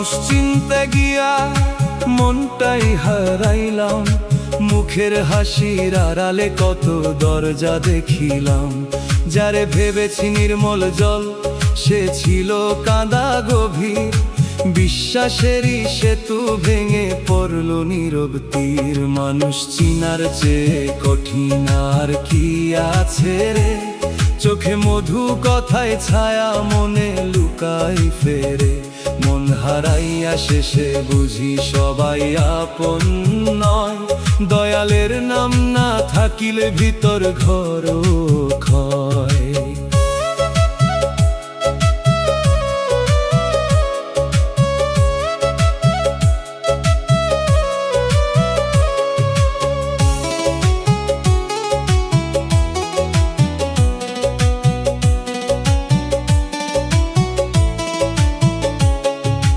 মানুষ চিনতে গিয়া মনটাই হারাইলাম, মুখের হাসির আড়ালে কত দরজা দেখিলাম। যারে ভেবেছি নির্মল জল, সে ছিল কাঁদা গভীর, বিশ্বাসেরই সেতু ভেঙে পড়ল নীরব তীর। মানুষ চিনার চেয়ে কঠিন আর কি আছে রে, চোখে মধু কথায় ছায়া মনে লুকাই ফেরে। মন হারাইয়া শেষে বুঝি সবাই আপন নয়, দয়ালের নাম না থাকিলে ভিতর ঘর ক্ষয়।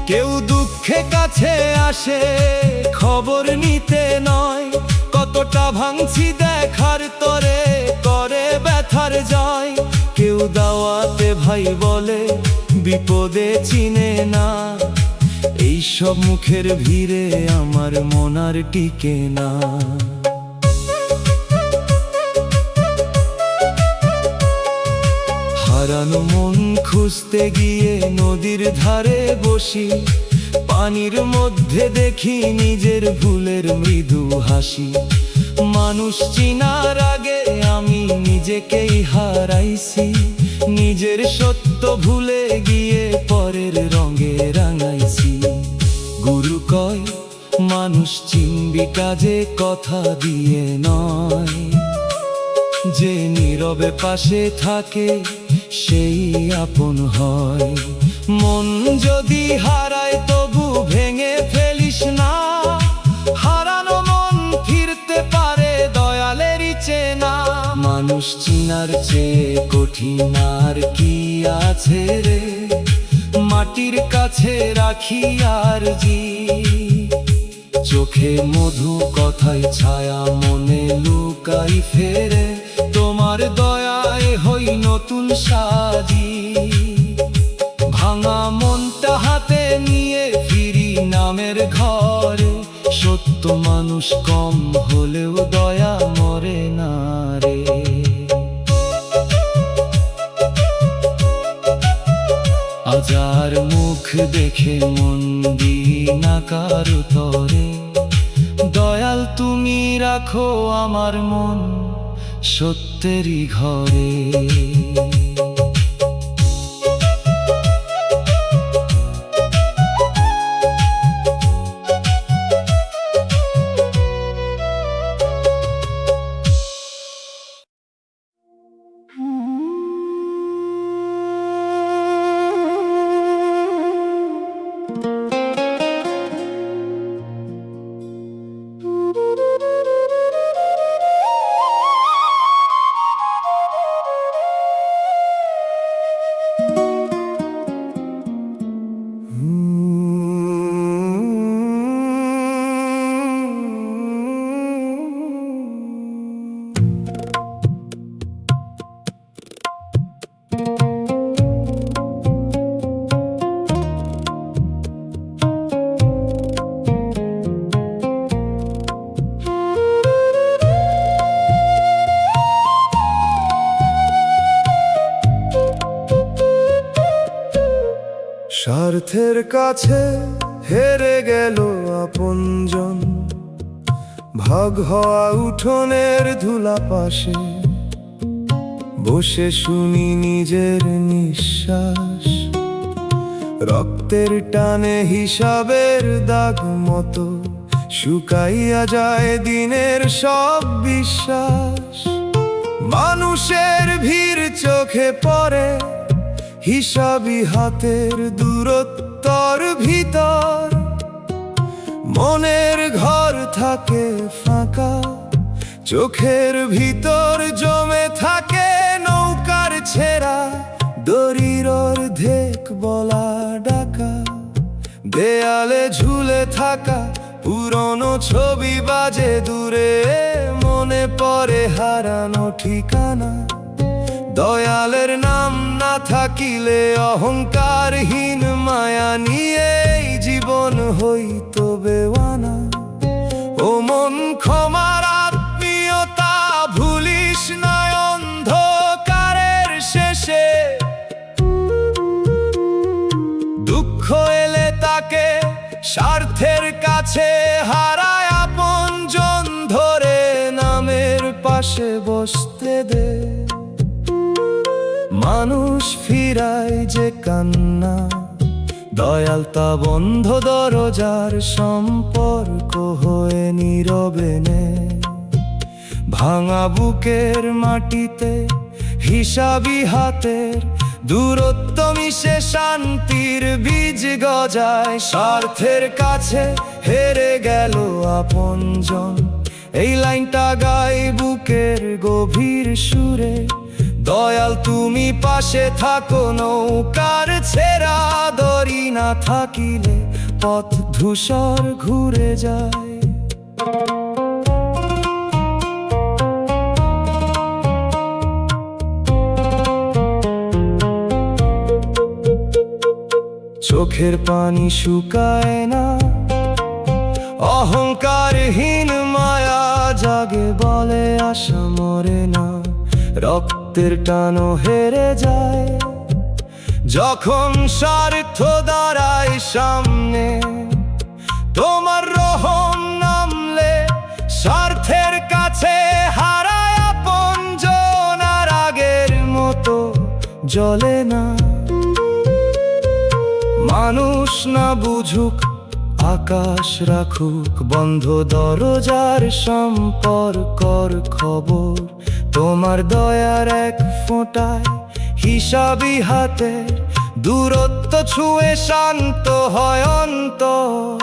কেউ দুঃখে কাছে আসে খবর নিতে নয়, কতটা ভাঙছি দেখার তরে করে ব্যথার জয়। কেউ দাওয়াতে ভাই বলে বিপদে চিনে না, এইসব মুখের ভিড়ে আমার মন আর টিকে না। হারানো মন খুঁজতে গিয়ে নদীর ধারে বসি, পানির মধ্যে দেখি নিজের ভুলের মৃদু হাসি। মানুষ চিনার আগে আমি নিজেকেই হারাইছি, নিজের সত্য ভুলে গিয়ে পরের রঙে রাঙাইছি। গুরু কয় মানুষ চিনবি কাজে কথা দিয়ে নয়, যে নীরবে পাশে থাকে সেই আপন হয়। মন যদি হারায় তবু ভেঙে ফেলিস না, হারানো মন ফিরতে পারে দয়ালেরই চেনা। মানুষ চিনার চেয়ে কঠিন আর কি আছে রে, মাটির কাছে রাখি আর জি। চোখে মধু কথায় ছায়া মনে লুকাই ফেরে, তোমার দয়ায় হই নতুন সাজি। ভাঙা মনটা হাতে নিয়ে ফিরি নামের ঘরে, সত্য মানুষ কম হলেও দয়া মরে না রে। আজার মুখ দেখে মন দিই না কারো তরে, দয়াল তুমি রাখো আমার মন সত্যেরই ঘরে। স্বার্থের কাছে হেরে গেল আপনজন, ভাগ হওয়া উঠোনের ধুলা পাশে বসে শুনি নিজের নিঃশ্বাস। রক্তের টানে হিসাবের দাগ মতো শুকাইয়া যায় দিনের সব বিশ্বাস। মানুষের ভিড় চোখে পড়ে, হিসাবি হাতের দূরত্বর ভিতর। মনের ঘর থাকে ফাঁকা, চোখের ভিতর জমে থাকে নৌকার ছেঁড়া দড়ির অর্ধেক বলা ডাকা। দেয়ালে ঝুলে থাকা পুরনো ছবি বাজে দূরে, মনে পড়ে হারানো ঠিকানা। দয়ালের নাম না থাকিলে অহংকারহীন মায়া নিয়ে জীবন জীবন হইতো বেওয়ানা। ও মন ক্ষমার আত্মীয়তা ভুলিস না অন্ধকারের শেষে। দুঃখ এলে তাকে স্বার্থের কাছে হারায় আপনজন ধরে নামের পাশে বসতে দে। মানুষ ফিরায় যে কান্না দয়াল তা বন্ধ দরজার সম্পর্ক হয়ে নীরবে নে। ভাঙা বুকের মাটিতে হিসাবি হাতের দূরত্ব মিশে শান্তির বীজ গজায়। স্বার্থের কাছে হেরে গেল আপনজন, এই লাইনটা গাই বুকের গভীর সুরে। দয়াল তুমি পাশে থাকো, নৌকার ছেঁড়া দড়ি না থাকিলে পথ ধূসর ঘুরে যায়। চোখের পানি শুকায় না, অহংকারহীন মায়া জাগে বলে আশা মরে না। রক্তের টানও হেরে যায় যখন স্বার্থ দাঁড়ায় সামনে। তোমার রহম নামলে স্বার্থের কাছে হারায় আপনজন, আর আগের মতো জ্বলে না। মানুষ না বুঝুক আকাশ রাখুক বন্ধ দরজার সম্পর্কর খবর। তোমার দয়ার এক ফোঁটায় হিসাবি হাতের দূরত্ব ছুঁয়ে শান্ত হয় অন্তর।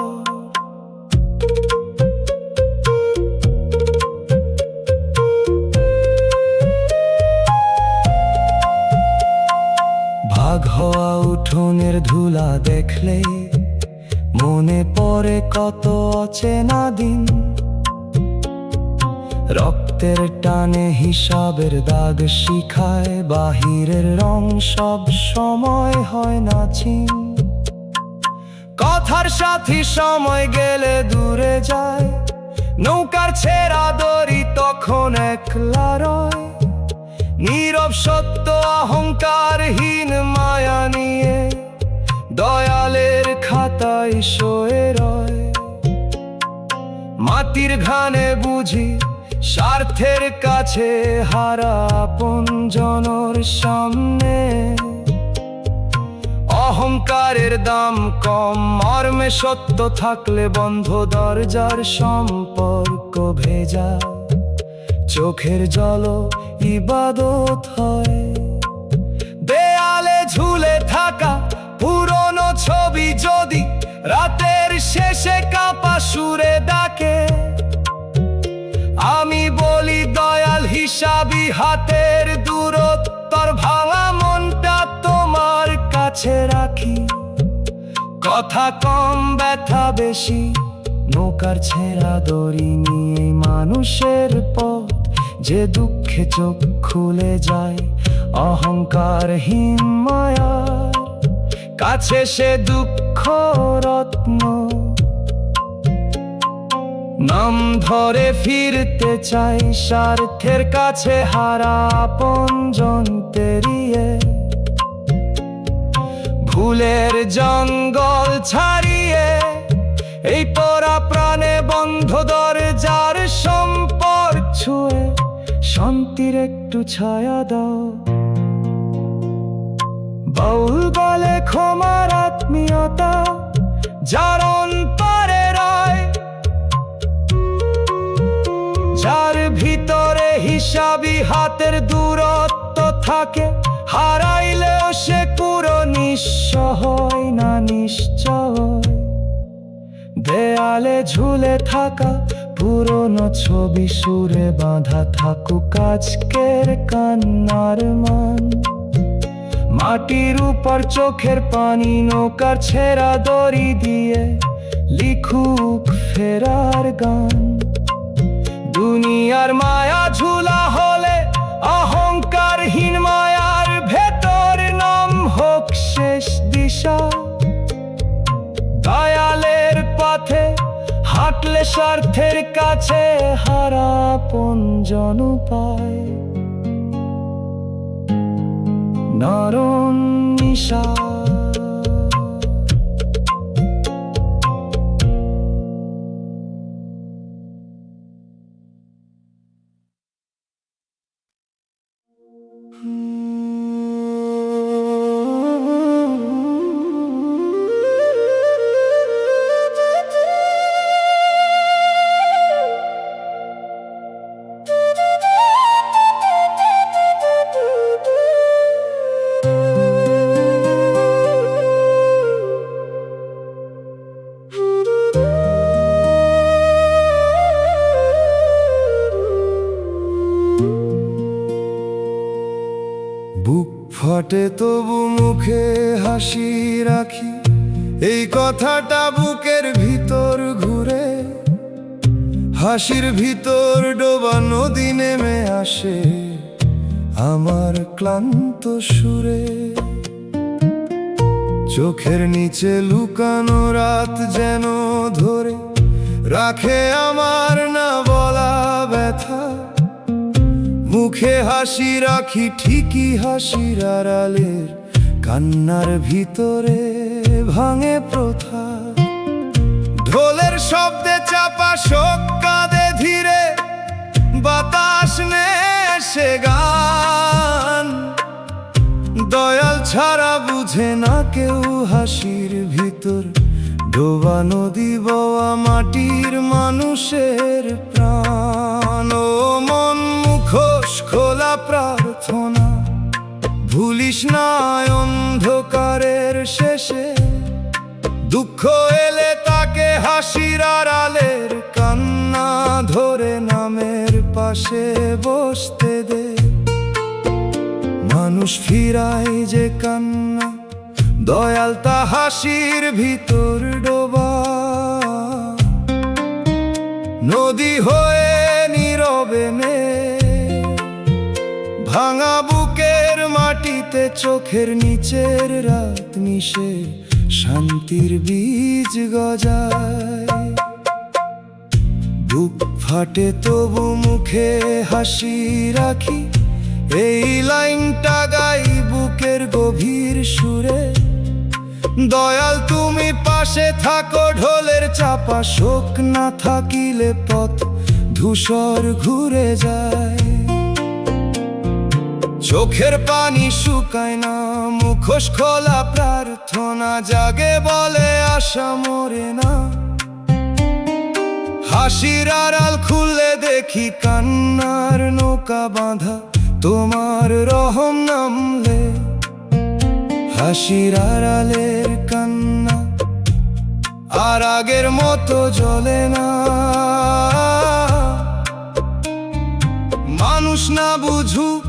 ভাগ হওয়া উঠোনের ধুলা দেখলে মনে পড়ে কত অচেনা দিন। রক্তের টানে হিসাবের দাগ শিখায় বাহিরের রং সব সময় হয় না চিন। কথার সাথী সময় গেলে দূরে যায়, নৌকার ছেঁড়া দড়ি তখন একলা রয়। নীরব সত্য অহংকারহীন মায়া নিয়ে দয়ালের খাতায় শোয়ে রয়। মাটির ঘানে বুঝি স্বার্থের কাছে হারা আপনজনের সামনে। অহংকারের দাম কম, মর্মে সত্য থাকলে বন্ধ দরজার সম্পর্ক ভেজা। চোখের জল ইবাদত হয়, দেয়ালে ঝুলে থাকা পুরনো ছবি যদি রাতের শেষে কাঁপা সুরে ডাকে। আমি বলি দয়াল হিসাবি হাতের দূরত্বর ভাঙা মনটা তোমার কাছে রাখি। কথা কম ব্যথা বেশি, নৌকার ছেঁড়া দড়ি নিয়ে মানুষের পথ যে দুঃখে চোখ খুলে যায়। অহংকারহীন মায়ার কাছে সে দুঃখ রত্ন, নাম ধরে ফিরতে চাই স্বার্থের কাছে হারা আপনজন তেরিয়ে। ভুলের জঙ্গল ছাড়িয়ে এই পরা প্রাণে বন্ধ দরজার সম্পর্ক ছুঁয়ে শান্তির একটু ছায়া দাও। বাউল বলে ক্ষমার আত্মীয়তা যার অন্তরে রয়, যার ভিতরে হিসাবি হাতের দূরত্ব থাকে। হারাইলেও সে পুরো নিঃস্ব হয় না নিশ্চয়। দেয়ালে ঝুলে থাকা পুরনো ছবি সুরে বাঁধা থাকুক আজকের কান্নার মান। মাটির উপর চোখের পানি নৌকার ছেঁড়া দড়ি দিয়ে লিখুক ফেরার গান। দুনিয়ার মায়া ঝুলা হলে অহংকারহীন মায়ার ভেতর নাম হোক শেষ দিশা। দয়াল থাকলে স্বার্থের কাছে হারা আপনজন পায়। নরম নিশা বুক ফটে তবু মুখে হাসি রাখি, এই কথাটা বুকের ভিতর ঘুরে। হাসির ভিতর ডোবা নদী নেমে আসে আমার ক্লান্ত সুরে। চোখের নিচে লুকানো রাত যেন ধরে রাখে আমার না বলা ব্যথা। মুখে হাসি রাখি ঠিকই, হাসির আড়ালের কান্নার ভিতরে ভাঙে প্রথা। ঢোলের শব্দে চাপা শোক কাঁদে ধীরে, বাতাস নেশে গান। দয়াল ছাড়া বুঝে না কেউ হাসির ভিতর ডোবা নদী বওয়া মাটির মানুষের প্রাণ। ও মন মুখোশ খোলা প্রার্থনা, ভুলিস না অন্ধকারের শেষে। দুঃখ এলে তাকে হাসির আড়ালের কান্না ধরে নামের পাশে বসতে দে। মানুষ ফিরায় যে কান্না, দয়াল তা হাসির ভিতর ডোবা। নদী হয়ে নীরবে নে, ভাঙা বুকের মাটিতে চোখের নিচের রাত মিশে শান্তির বীজ গজায়। বুক ফাটে তবু মুখে হাসি রাখি, এই লাইনটা গাই বুকের গভীর সুরে। দয়াল তুমি পাশে থাকো, ঢোলের চাপা শোক না থাকিলে পথ ধূসর ঘুরে যায়। চোখের পানি শুকায় না, মুখোশ খোলা প্রার্থনা জাগে বলে আশা মরে না। হাসির আড়াল খুললে দেখি কান্নার নৌকা বাঁধা, তোমার রহম নামলে হাসির আড়ালের কান্না আর আগের মতো জ্বলে না। মানুষ না বুঝুক,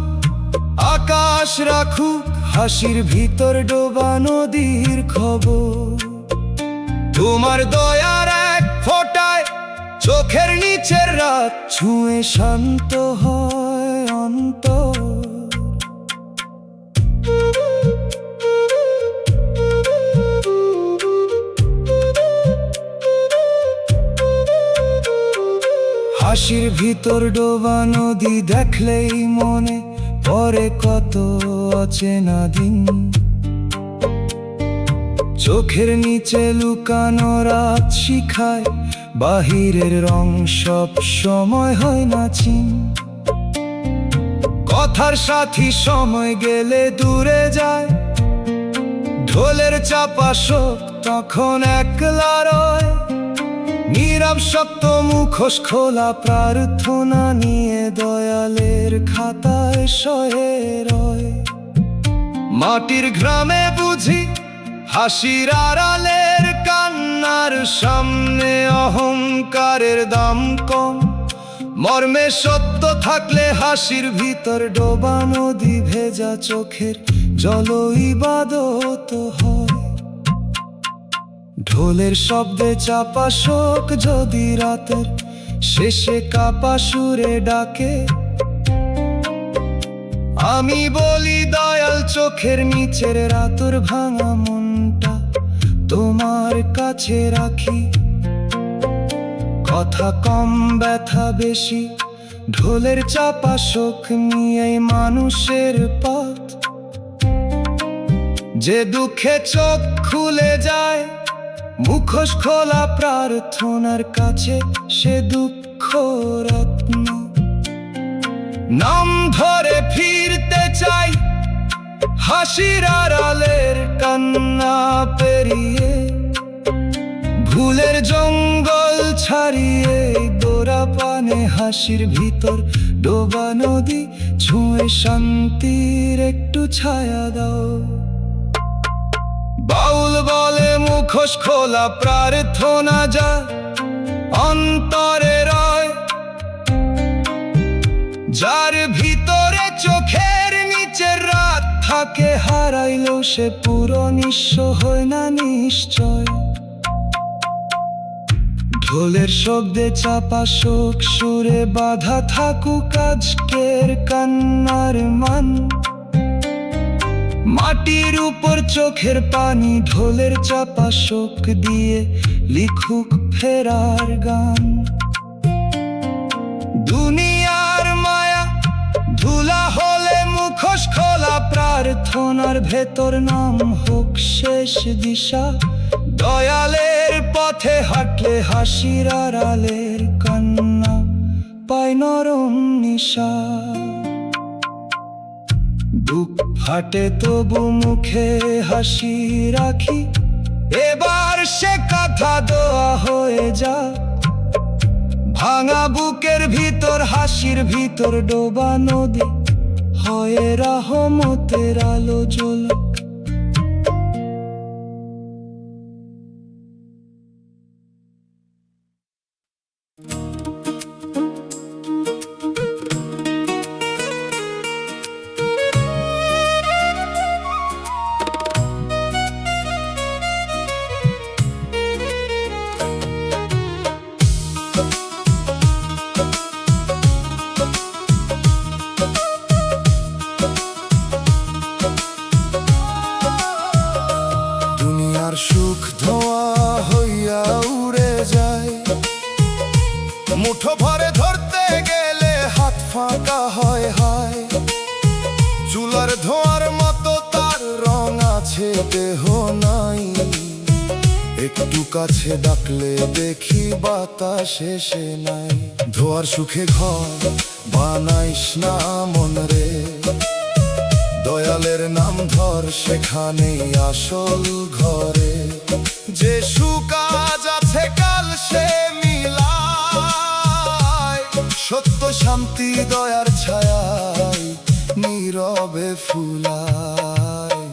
আকাশ রাখুক হাসির ভিতর ডোবা নদীর খবর। তোমার দয়ার এক ফোঁটায় চোখের নিচের রাত ছুঁয়ে শান্ত হয় অন্তর। হাসির ভিতর ডোবা নদী দেখলেই মনে পরে কত অচেনা দিন। চোখের নিচে লুকানো রাত শিখায় বাহিরের রং সব সময় হয় না চিন। কথার সাথী সময় গেলে দূরে যায়, ঢোলের চাপা শোক তখন একলা রয়। নীরব সত্য মুখোশ খোলা প্রার্থনা নিয়ে দয়ালের খাতায় শয়ে রয়। মাটির গ্রামে বুঝি হাসির আড়ালের কান্নার সামনে অহংকারের দাম কম। মর্মে সত্য থাকলে হাসির ভিতর ডোবা নদী ভেজা চোখের জল ইবাদত হয়। ঢোলের শব্দে চাপা শোক যদি রাতের শেষে কাপা সুরে ডাকে, আমি বলি দয়াল চোখের নিচের রাতের ভাঙা মনটা তোমার কাছে রাখি। কথা কম ব্যথা বেশি, ঢোলের চাপা শোক নিয়ে মানুষের পথ। যে দুঃখে চোখ খুলে যায়, মুখোশ খোলা প্রার্থনার কাছে, সে দুঃখ রত্ন। নাম ধরে ফিরতে চাই, হাসির আড়ালের কান্না পেরিয়ে, ভুলের জঙ্গল ছাড়িয়ে, গোড়া পানে হাসির ভিতর ডোবা নদী, ছুঁয়ে শান্তির একটু ছায়া দাও। বাউল বলে মুখোশ খোলা প্রার্থনা যা অন্তরে রয়, যার ভিতরে চোখের নিচে রাত থাকে, হারাইলেও সে পুরো নিঃস্ব হয় না নিশ্চয়। ঢোলের শব্দে চাপা শোক সুরে বাধা থাকুক আজকের কান্নার মান, মাটির উপর চোখের পানি, ঢোলের চাপা শোক দিয়ে লিখুক ফেরার গান। দুনিয়ার মায়া ধুলা হলে মুখোশ খোলা প্রার্থনার ভেতর নাম হোক শেষ দিশা, দয়ালের পথে হাঁটলে হাসির আড়ালের কান্না পায় নরম নিশা। বুক ফাটে তবু মুখে হাসি রাখি, এবার সে কথা দোয়া হয়ে যা। ভাঙা বুকের ভিতর হাসির ভিতর ডোবা নদী, হয়ে রহমতের আলো জ্বলক। সুখ ধোয়া হইয়া উড়ে যায়, মুঠো ভরে ধরতে গেলে হাত ফাঁকা হয় হায়। চুলার ধোয়ার মতো তার রং আছে, দেহ নাই। একটু কাছে ডাকলে দেখি বাতাস এসে নাই। ধোয়ার সুখে ঘর বানাইস না মন রে, দয়ালের নাম ধর সেখানেই আসল ঘরে। যে সুখ আজ আছে কাল সে মিলায়, সত্য শান্তি দয়ার ছায়ায় নীরবে ফুলায়।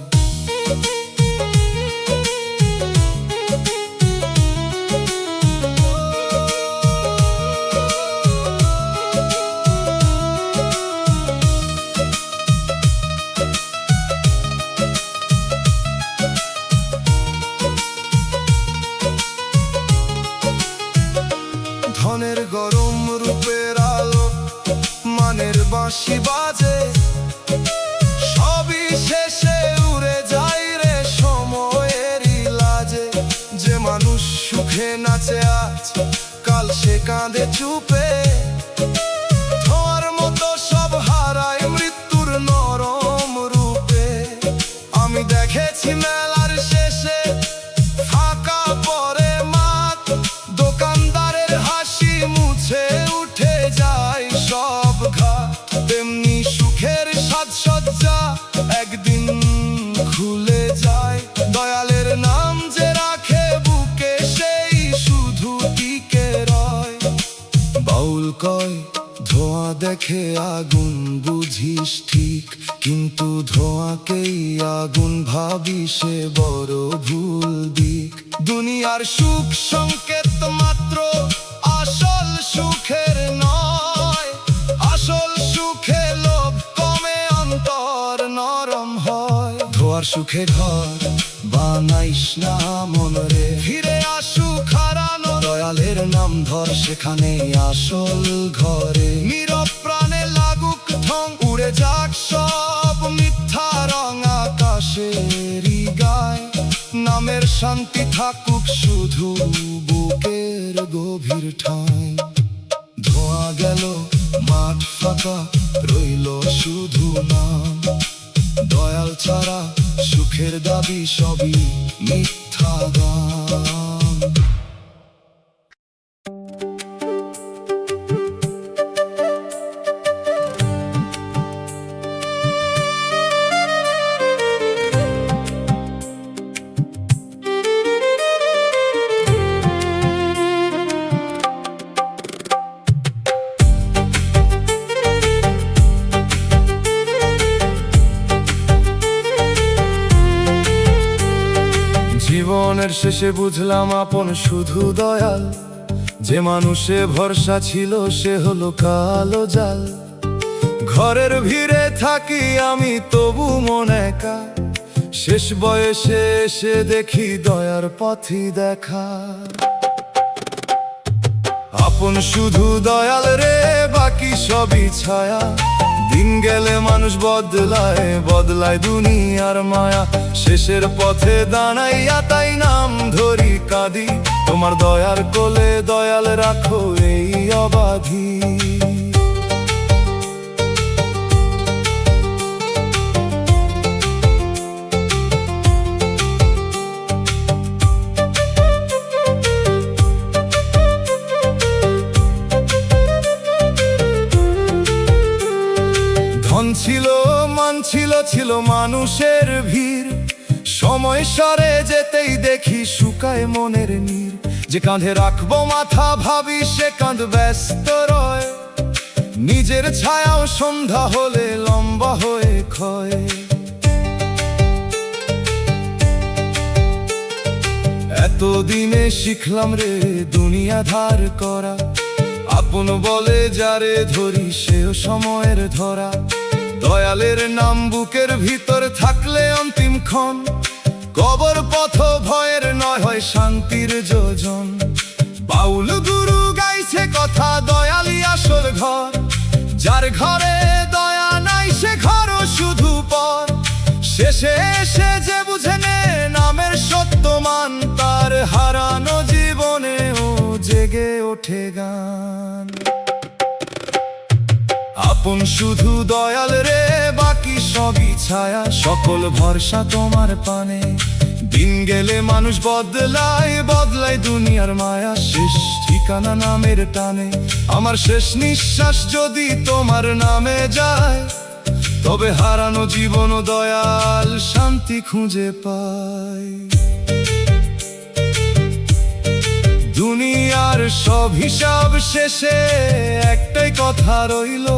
ধনের গরম রূপের আলো, মানের বাঁশি বাজে, সবই শেষে উড়ে যায় রে সময়েরই লাজে। যে মানুষ সুখে নাচে আজ, কাল সে কাঁদে চুপে। ধোঁয়ার মতো সব হারায় মৃত্যুর নরম রূপে। আমি দেখেছি মেলার শেষে ফাঁকা পরে মাঠ, দোকানদারের হাসি মুছে উঠে যায় সব ঘাট। তেমনি সুখের সাজসজ্জা একদিন খুলে যায়, দয়ালের নাম যে রাখে বুকে সেই শুধু টিকে রয়। বাউল কয় ধোঁয়া দেখে আগুন বুঝিস ঠিক, কিন্তু ধোঁয়াকেই আগুন ভাবি সে বড় ভুল দিক। দুনিয়ার সুখ সংকেত মাত্র, আসল সুখের নয়। আসল সুখে লোভ কমে, অন্তর নরম হয়। ধোঁয়ার সুখে ঘর বানাইস না মন রে, ফিরে আসুক হারানো দয়ালের নাম ধর সেখানেই আসল ঘরে। নীরব প্রাণে লাগুক ঢং, উড়ে যাক সব মিথ্যা রং আকাশেরই গায়। নামের শান্তি থাকুক শুধু বুকের গভীর ঠাঁই। গেল, মাঠ ফাঁকা, রইল শুধু নাম। দয়াল ছাড়া সুখের দাবি সবই মিথ্যা গান। জীবনের শেষে বুঝলাম আপন শুধু দয়াল, যে মানুষে ভরসা ছিল সে হলো কালো জাল। ঘরের ভিড়ে থাকি আমি তবু মন একা, শেষ বয়সে এসে দেখি দয়ার পথই দেখা। আপন শুধু দয়াল রে, বাকি সবই ছায়া। দিন গেলে মানুষ বদলায়, বদলায় দুনিয়ার মায়া। শেষের পথে দাঁড়াইয়া তাই নাম ধরি কাঁদি, তোমার দয়ার কোলে দয়াল রাখো এই অবাধি। ধন ছিল, মান ছিল, ছিল মানুষের ভিড়। সময় সরে যেতেই দেখি শুকায় মনের নীর। যে কাঁধে রাখবো মাথা ভাবি সে কাঁধ ব্যস্ত রয়, নিজের ছায়াও সন্ধ্যা হলে লম্বা হয়ে ক্ষয়। এতদিনে শিখলাম রে দুনিয়া ধার করা, আপন বলে যারে ধরি সেও সময়ের ধরা। দয়ালের নাম বুকের ভিতর থাকলে অন্তিম ক্ষণ, কবর পথ ভয়ের নয় হয় শান্তির যোজন। বাউল গুরু গাইছে কথা দয়ালি আসল ঘর, যার ঘরে দয়া নাই সে ঘরও শুধু পর। শেষে এসে যে বুঝে নে নামের সত্য মান, তার হারানো জীবনেও জেগে ওঠে গান। আপন শুধু দয়াল রে, বাকি সবই ছায়া। সকল ভরসা তোমার পানে, দিন গেলে মানুষ বদলায়, বদলায় দুনিয়ার মায়া। শেষ ঠিকানা নামের টানে, আমার শেষ নিঃশ্বাস যদি তোমার নামে যায়, তবে হারানো জীবন দয়াল শান্তি খুঁজে পায়। দুনিয়ার সব হিসাব শেষে একটাই কথা রইল,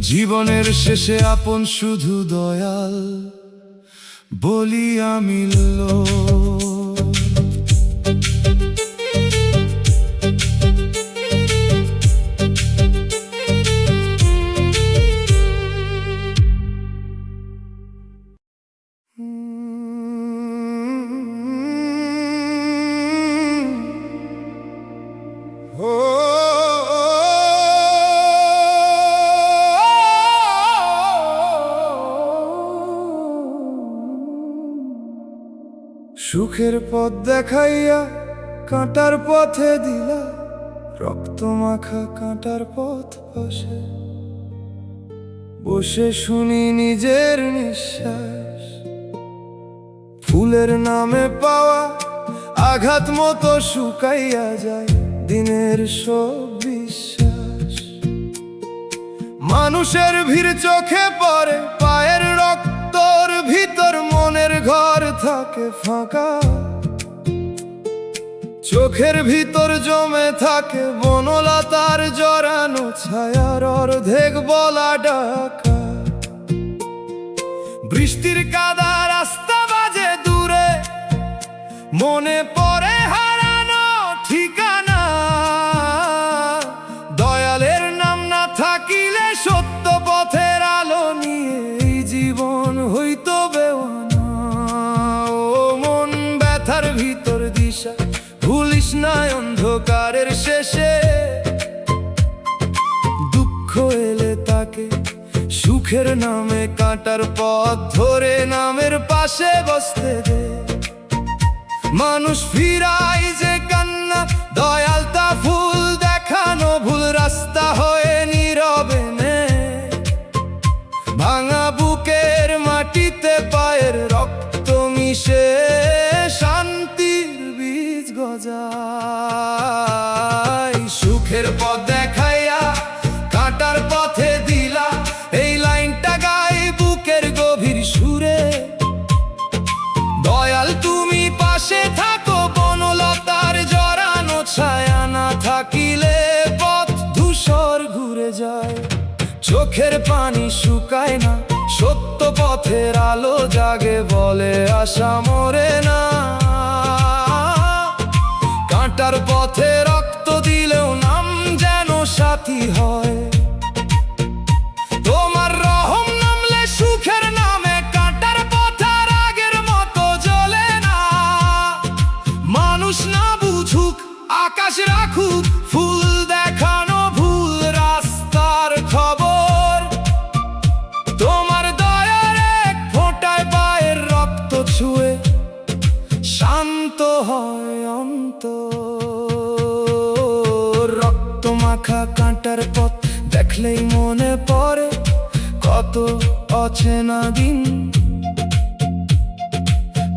জীবনের শেষে আপন শুধু দয়াল বলিয়া মিলল। সুখের পথ দেখাইয়া কাঁটার পথে দিলা, রক্ত মাখা কাঁটার পথ পাশে বসে শুনি নিজের নিঃশ্বাস। ফুলের নামে পাওয়া আঘাত মতো শুকাইয়া যায় দিনের সব বিশ্বাস। মানুষের ভিড় চোখে পড়ে, পায়ের রক্তর ভিতর মনের ঘর থাকে ফাঁকা। চোখের ভিতর জমে থাকে বনলতার জড়ানো ছায়ার অর্ধেক বলা ডাকা। বৃষ্টির কাদা রাস্তা বাজে দূরে, মনে পড়ে হারানো ঠিকানা। দয়ালের নাম না থাকিলে সত্য পথের আলো নিয়ে এই জীবন হইতো বেওয়ানা। ও মন ব্যথার ভিতর দিশা ভুলিস না অন্ধকারের শেষে, দুঃখ এলে তাকে সুখের নামে কাঁটার পথ ধরে নামের পাশে বসতে দে। মানুষ ফিরাই যে কান্না দয়ালতা ফুল দেখানো ভুল রাস্তা হয়ে নীরবে নে ভাঙা বুকের মাটিতে পায়ের রক্ত মিশে শান্তির বীজ গজায়। সুখের পথ দেখাইয়া কাঁটার পথে দিলা, এই লাইনটা গাই বুকের গভীর সুরে। দয়াল তুমি পাশে থাকো, বনলতার জড়ানো ছায়া না থাকিলে পথ ধূসর ঘুরে যায়। চোখের পানি শুকায় না, সত্য পথের আলো জাগে, বলে আশা মরে না। কাঁটার পথে রক্ত দিলেও নাম যেন সাথী হয়। তোমার রহম নামলে সুখের নামে কাঁটার পথ আর আগের মতো জ্বলে না। মানুষ না বুঝুক, আকাশ রাখুক, ফুল দেখানো ভুল রাস্তার খবর। তোমার দয়ার এক ফোঁটায় পায়ের রক্ত ছুঁয়ে শান্ত হয় অন্তর। রক্ত মাখা কাঁটার পথ দেখলেই মনে পড়ে কত অচেনা দিন।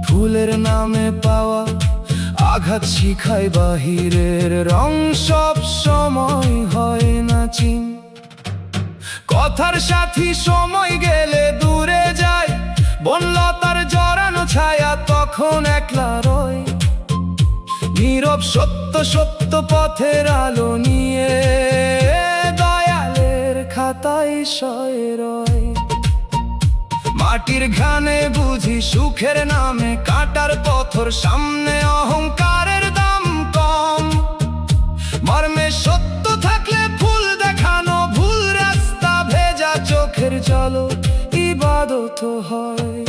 ফুলের নামে পাওয়া আঘাত শিখায় বাহিরের রং সব সময় হয় না চিন। কথার সাথী সময় গেলে দূরে যায়, বনলতার জড়ানো ছায়া তখন একলা রয়। নীরব সত্য সত্য পথের আলো নিয়ে দয়ালের খাতায় শয়ে রয়। মাটির ঘানে বুঝি সুখের নামে কাঁটার পথর সামনে অহংকারের দাম কম। মর্মে সত্য থাকলে ফুল দেখানো ভুল রাস্তা ভেজা চোখের জল ইবাদত হয়।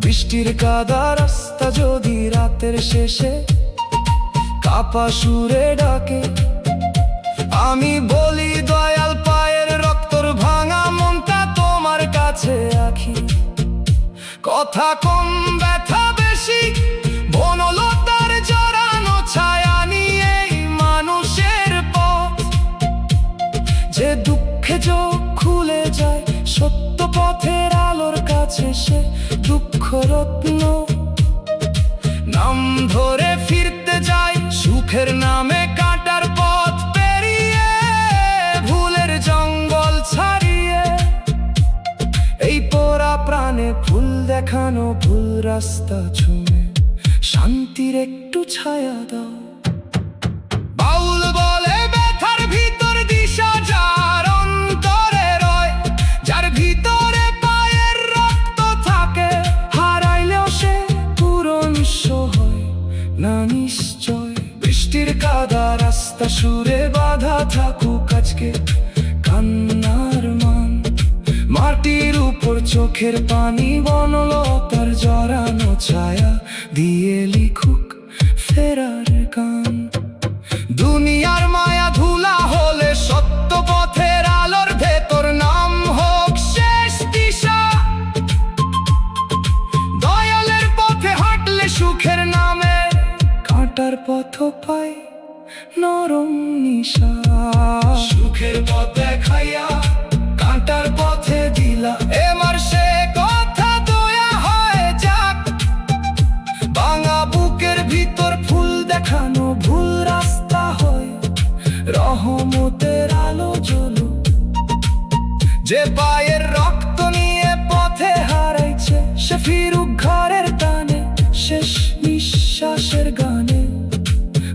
বৃষ্টির কাদা রাস্তা যদি রাতের শেষে কাপা সুরে ডাকে, আমি বলি দয়াল পায়ের রক্তর ভাঙা মনটা তোমার কাছে রাখি। কথা কম ব্যথা বেশি, বনলতার জড়ানো ছায়া নিয়ে মানুষের পথ। যে দুঃখে চোখ খুলে যায় সত্য পথের আলোর কাছে, সে দুঃখ রত্ন নাম ধরে ফিরতে যায়। সুখের নামে কাঁটার পথ পেরিয়ে ভুলের জঙ্গল ছাড়িয়ে, এই পোড়া প্রাণে ফুল দেখানো ভুল রাস্তা ছুঁয়ে শান্তির একটু ছায়া দাও। বাউল বলে ব্যথার ভিতর দিশা যার অন্তরে রয়, যার ভিতরে পায়ের রক্ত থাকে, হারাইলেও সে পূরণ হয় না নিশ্চয়। বৃষ্টির কাদা রাস্তা সুরে বাধা থাকুক আজকে কান্নার মান। মাটির উপর চোখের পানি বনলতার জড়ানো ছায়া দিয়ে লিখুক ফেরার গান। দুনিয়ার মায়া ধুলা হলে সত্য পথের আলোর ভেতর নাম হোক শেষ দিশা। দয়ালের পথে হাঁটলে সুখের নামে কাঁটার পথ পাই নরম নিশা। সুখের পথ দেখাইয়া কাঁটার পথে দিলা, এবার সে কথা দয়া হয় যাক। ভাঙা বুকের ভিতর ফুল দেখানো ভুল রাস্তা হয় রহমতের আলো জ্বলো। যে পায়ের রক্ত নিয়ে পথে হারাইছে, সে ফিরুক ঘরের টানে শেষ নিঃশ্বাসের গানে।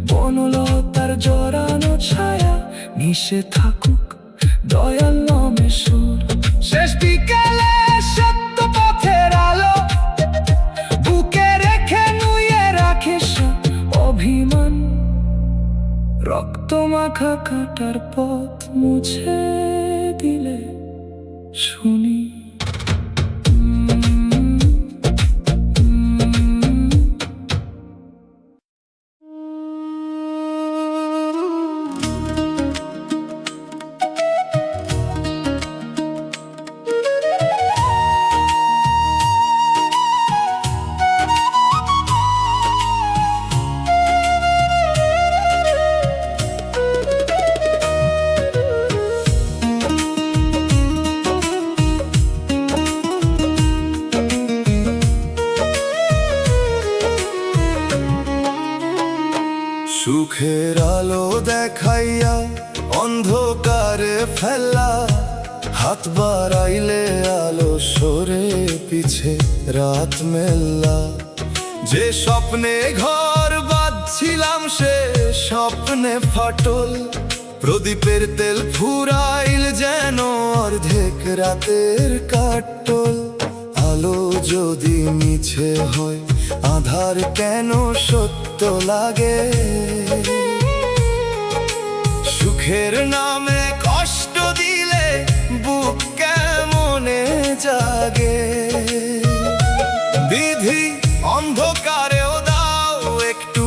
বনলতার জড়ানো ছায়া মিশে থাকুক দয়াল নামে সুর। শেষ বিকেলে সত্য পথের আলো বুকে রেখে নুয়ে রাখিস অভিমান। রক্ত মাখা কাঁটার পথ মুছে দিলে শুনি। দেখাইয়া অন্ধকারে ফেলা, হাত বাড়াইলে আলো সরে পিছে রাত মেল্লা। যে স্বপ্নে ঘর বাঁধছিলাম সে স্বপ্নে ফাটল, প্রদীপের তেল ফুরাইল যেন অর্ধেক রাতের কাটল। আলো যদি মিছে হয় আধার কেন সত্য লাগে, সুখের নামে কষ্ট দিলে বুক কেমনে জাগে। বিধি অন্ধকারেও দাও একটু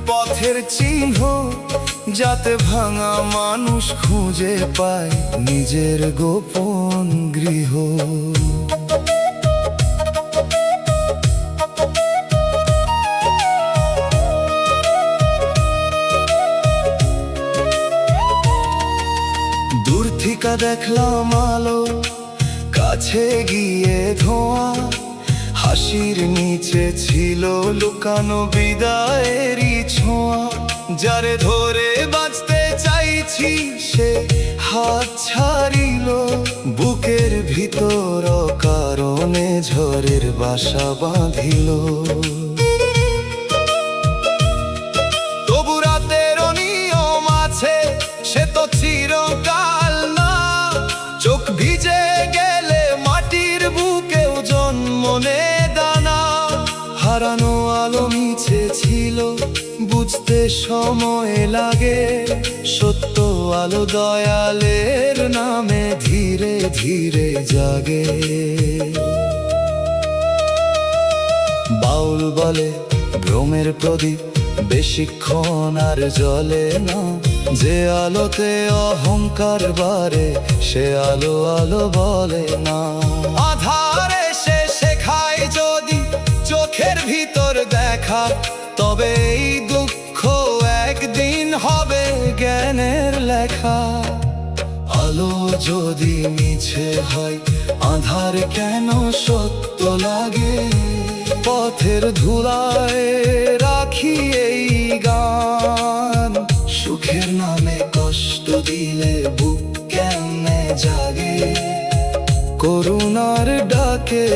পথের চিহ্ন, যাতে ভাঙা মানুষ খুঁজে পায় নিজের গোপন গৃহ। দূর থেকে দেখলাম আলো, কাছে গিয়ে ধোঁয়া, হাসির নিচে ছিল লুকানো বিদায়েরই ছোঁয়া। যারে ধরে বাঁচতে চাইছি সে হাত ছাড়িল, বুকের ভিতর কারণে ঝড়ের বাসা বাঁধিল। তবু রাতের নিয়ম আছে সে তো চিরকাল না, চোখ ভিজে গেলে মাটির বুকেও জন্ম নে দানা। হারানো আলো মিছে ছিল বুঝতে সময় লাগে, সত্য আলো দয়ালের নামে ধীরে ধীরে জাগে। বাউল বলে ভ্রমের প্রদীপ বেশিক্ষণ আর জ্বলে না, যে আলোতে অহংকার বাড়ে সে আলো আলো বলে না। আধারে সে শেখায় যদি চোখের ভিতর দেখা, তবে এই দুঃখ একদিন হবে জ্ঞানের লেখা। আলো যদি মিছে হয় আধার কেন সত্য লাগে, পথের ধুলায় রাখি এই গান। সুখের নামে কষ্ট দিলে বুক কেমনে জাগে, করুণার ডাকে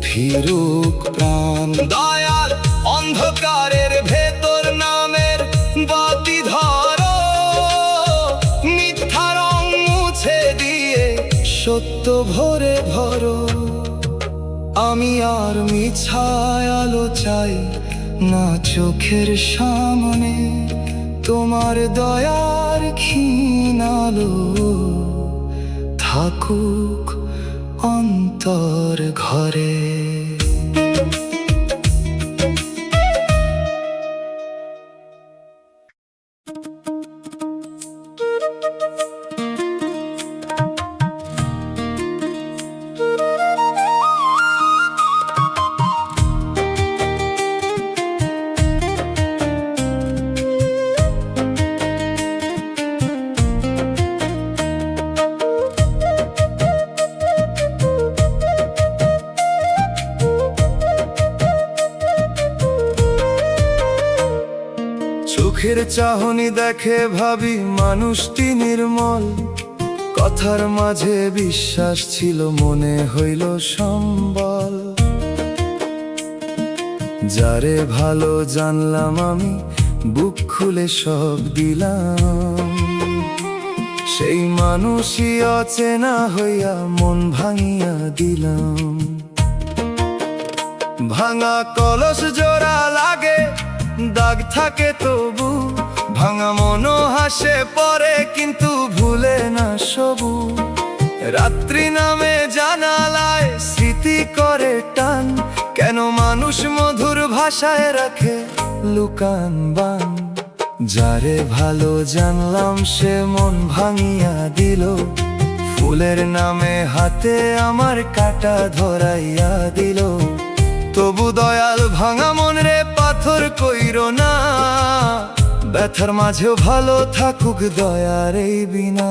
ফিরুক প্রাণ। দয়াল অন্ধকারের ভেতর নামের বাতি ধরো, মিথ্যা রং মুছে দিয়ে সত্য ভরে ভরো। আমি আর মিছায় আলো চাই না চোখের সামনে, তোমার দয়ার ক্ষীণ আলো থাকুক অন্তর ঘরে। চোখের চাহনি দেখে ভাবি মানুষটি নির্মল, কথার মাঝে বিশ্বাস ছিল মনে হইল সম্বল। যারে ভালো জানলাম আমি বুক খুলে সব দিলাম, সেই মানুষই অচেনা হইয়া মন ভাঙিয়া দিলাম। ভাঙা কলস জোড়া লাগে দাগ থাকে তবু, ভাঙা মনও হাসে পরে কিন্তু ভুলে না সবু। রাত্রি নামে জানালায় স্মৃতি করে টান, কেন মানুষ মধুর ভাষায় রাখে লুকান বান। যারে ভালো জানলাম সে মন ভাঙিয়া দিল, ফুলের নামে হাতে আমার কাটা ধরাইয়া দিল। তবু দয়াল ভাঙা মন রে পাথর কইরো না, ব্যথার মাঝেও ভালো থাকুক দয়ার এই বিনা।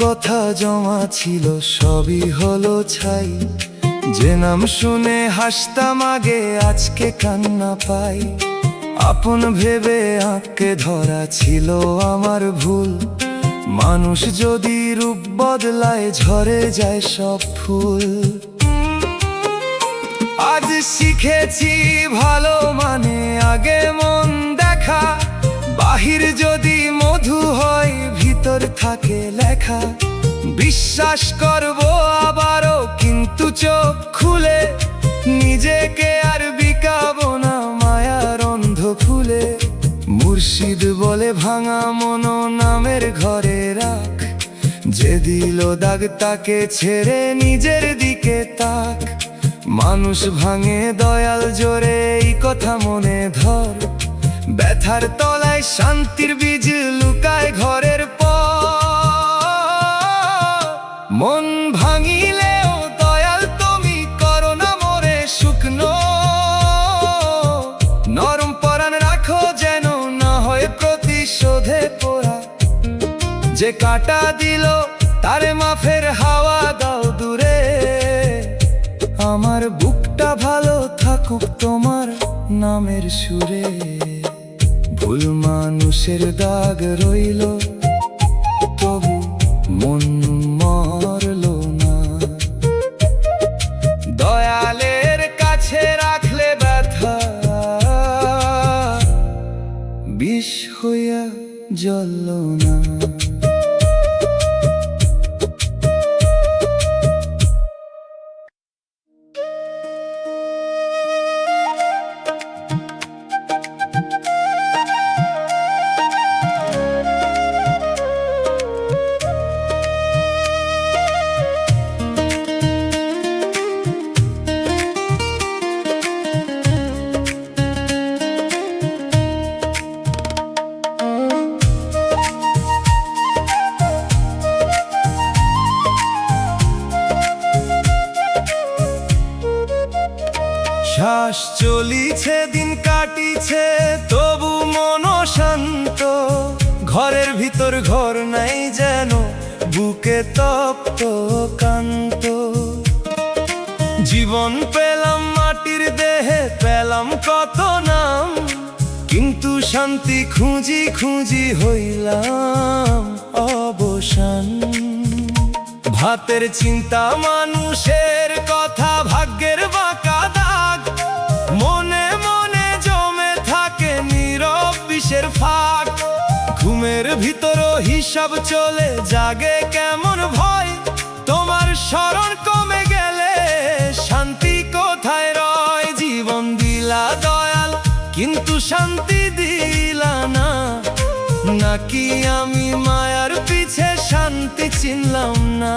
কথা জমা ছিল সবই হলো ছাই, যে নাম শুনে হাসতাম আগে আজকে কান্না পাই। আপন ভেবে আঁকে ধরা ছিল আমার ভুল, মানুষ যদি রূপ বদলায় ঝরে যায় সব ফুল। আজ শিখেছি ভালো মানে আগে মন দেখা, বাহির যদি মধু হয় ভিতর থাকে লেখা। বিশ্বাস করব আবারও কিন্তু চোখ খুলে, নিজেকে আর বিকাবো না মায়ার অন্ধ ফুলে। মুর্শিদ বলে ভাঙা মন নামের ঘরে রাখ, যে দিল দাগ তাকে ছেড়ে নিজের দিকে তাক। মানুষ ভাঙে দয়াল জোরে এই কথা মনে ধর, ব্যথার তলায় শান্তির বীজ লুকায় ঘরের পর। মন ভাঙিলেও দয়াল তুমি করো না মোরে শুকনো, নরম পরাণ রাখো যেন না হয় প্রতিশোধে পোড়া। যে কাটা দিল তারে মাফের হাওয়া দাও দূরে, আমার বুকটা ভালো থাকুক তোমার নামের সুরে। ভুল মানুষের দাগ রইল তবু মন মরল না, দয়ালের কাছে রাখলে ব্যথা বিষ হইয়া জ্বলল না। শ্বাস চলিছে দিন কাটিছে তবু মন শান্ত, ঘরের ভিতর ঘর নাই যেন বুকে তপ্ত কান্ত। জীবন পেলাম মাটির দেহে পেলাম কত নাম, কিন্তু শান্তি খুঁজি খুঁজি হইলাম অবসান। ভাতের চিন্তা মানুষের কথা ভাগ্যের বাঁকা দাগ, মনে মনে জমে থাকে নীরব বিষের ফাঁক। ঘুমের ভিতরও হিসাব চলে জাগে কেমন ভয়, তোমার স্মরণ কমে গেলে শান্তি কোথায় রয়। জীবন দিলা দয়াল কিন্তু শান্তি দিলা না, নাকি আমি মায়ার পিছে শান্তি চিনলাম না।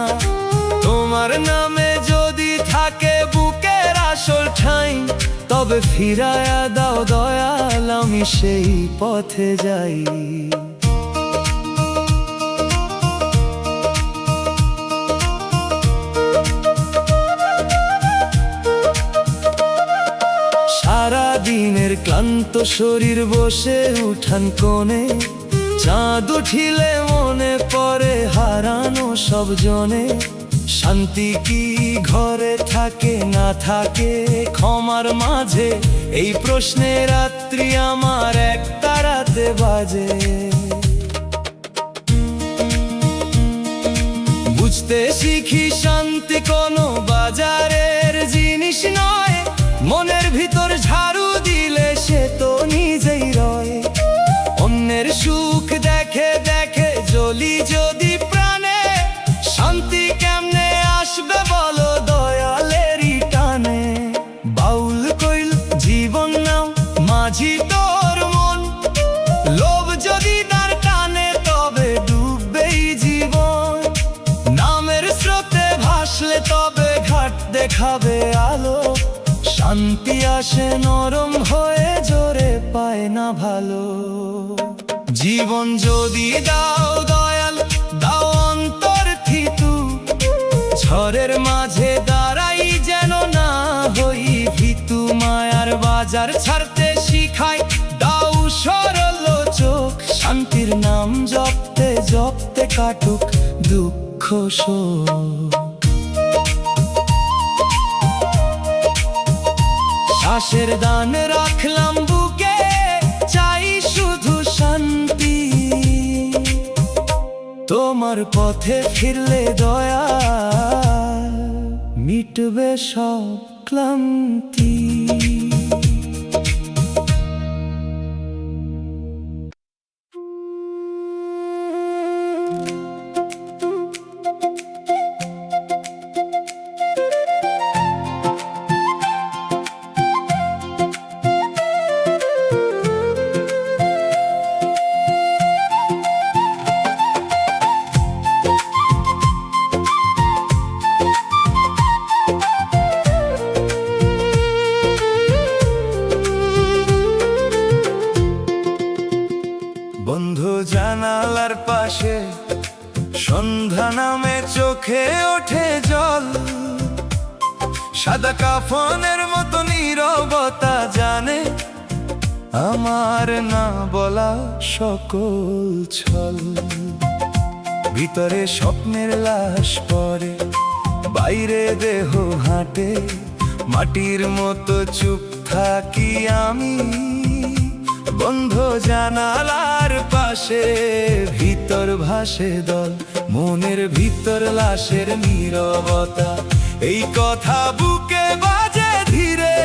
তোমার নামে যদি থাকে বুকের আসল ঠাঁই, তবে ফিরায়া দাও দয়াল আমি সেই পথে যাই। সারা দিনের ক্লান্ত শরীর বসে উঠান কোণে, চাঁদ উঠিলে মনে পড়ে হারানো সব জনে। শান্তি কি ঘরে থাকে না থাকে ক্ষমার মাঝে, এই প্রশ্নে রাত্রি আমার এক তারাতে বাজে। বুঝতে শিখি শান্তি কোনো বাজারের জিনিস নয়, মনের ভিতর ঝাড়ু দিলে সে তো নিজেই রয়। অন্যের সুখ দেখে দেখে জ্বলি যদি প্রাণে, শান্তি কেমনে আসবে বলো দয়ালেরই টানে। বাউল কইল জীবন নাও মাঝি তোর মন, লোভ যদি তার টানে তবে ডুববেই জীবন। নামের স্রোতে ভাসলে তবে ঘাট দেখাবে আলো, শান্তি আসে নরম হয়ে জোরে পায় না ভালো। জীবন যদি দাও দয়াল দাও অন্তর থিতু, ঝড়ের মাঝে দাঁড়াই যেন না হই ভীতু। মায়ার বাজার ছাড়তে শিখাই দাও সরল চোখ, শান্তির নাম জপতে জপতে কাটুক দুঃখ শোক। শ্বাসের দান রাখলাম বুকে, চাই শুধু শান্তি। তোমার পথে ফিরলে দয়া মিটবে সব ক্লান্তি। বন্ধু জানালার পাশে সন্ধ্যা নামে চোখে ওঠে জল, সাদা কাফনের মতো নীরবতা জানে আমার না বলা সকল ছল। ভিতরে স্বপ্নের লাশ পড়ে, বাইরে দেহ হাঁটে, মাটির মতো চুপ থাকি আমি। বন্ধ জানালার পাশে ভিতর ভাসে দল, মনের ভিতর লাশের নীরবতা। এই কথা বুকে বাজে ধীরে,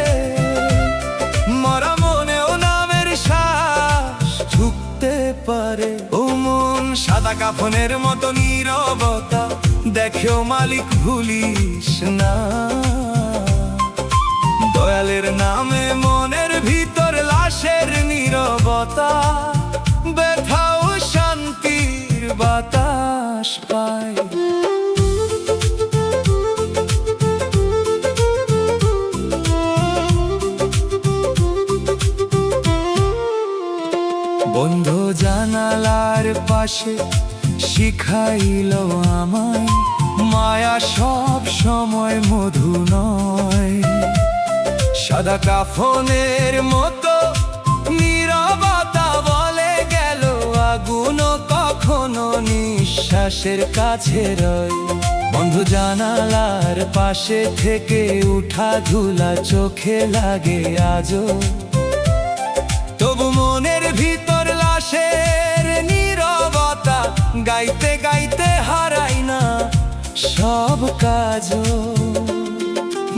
মরা মনেও নামের শ্বাস ঢুকতে পারে। ও মন সাদা কাফনের মতো নীরবতা, দেখেও মালিক ভুলিস না। দয়ালের নামে মনের ভিতর লাশের নীরবতা, ব্যথাও শান্তির বাতাস পায়। বন্ধ জানালার পাশে শিখাইল আমায়, মায়া সব সময় মধু নয়। সাদা কাফনের মতো নীরবতা বলে গেল আগুন কখনো নিঃশ্বাসের কাছে রয়। বন্ধু জানালার পাশে থেকে উঠা ধুলা চোখে লাগে আজও, তবু মনের ভিতর লাশের নীরবতা, গাইতে গাইতে হারাই না সব কাজও।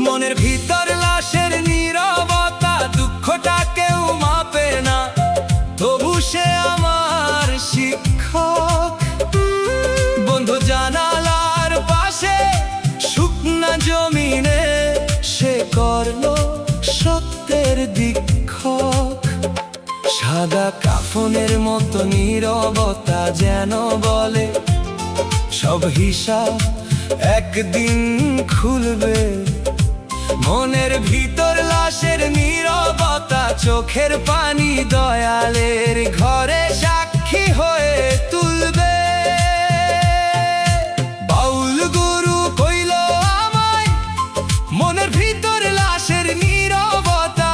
মনের ভিতর লাশের নীরবতা, দুঃখটা কেউ মাপে না, তবু সে আমার শিক্ষক। বন্ধু জানালার পাশে শুকনা জমিনে সে করলো সত্যের দীক্ষক। সাদা কাফনের মতো নীরবতা যেন বলে সব হিসাব একদিন খুলবে। মনের ভিতর লাশের নীরবতা, চোখের পানি দয়ালের ঘরে সাক্ষী হয়ে তুলবে। বাউল গুরু কইল আমায়, মনের ভিতর লাশের নীরবতা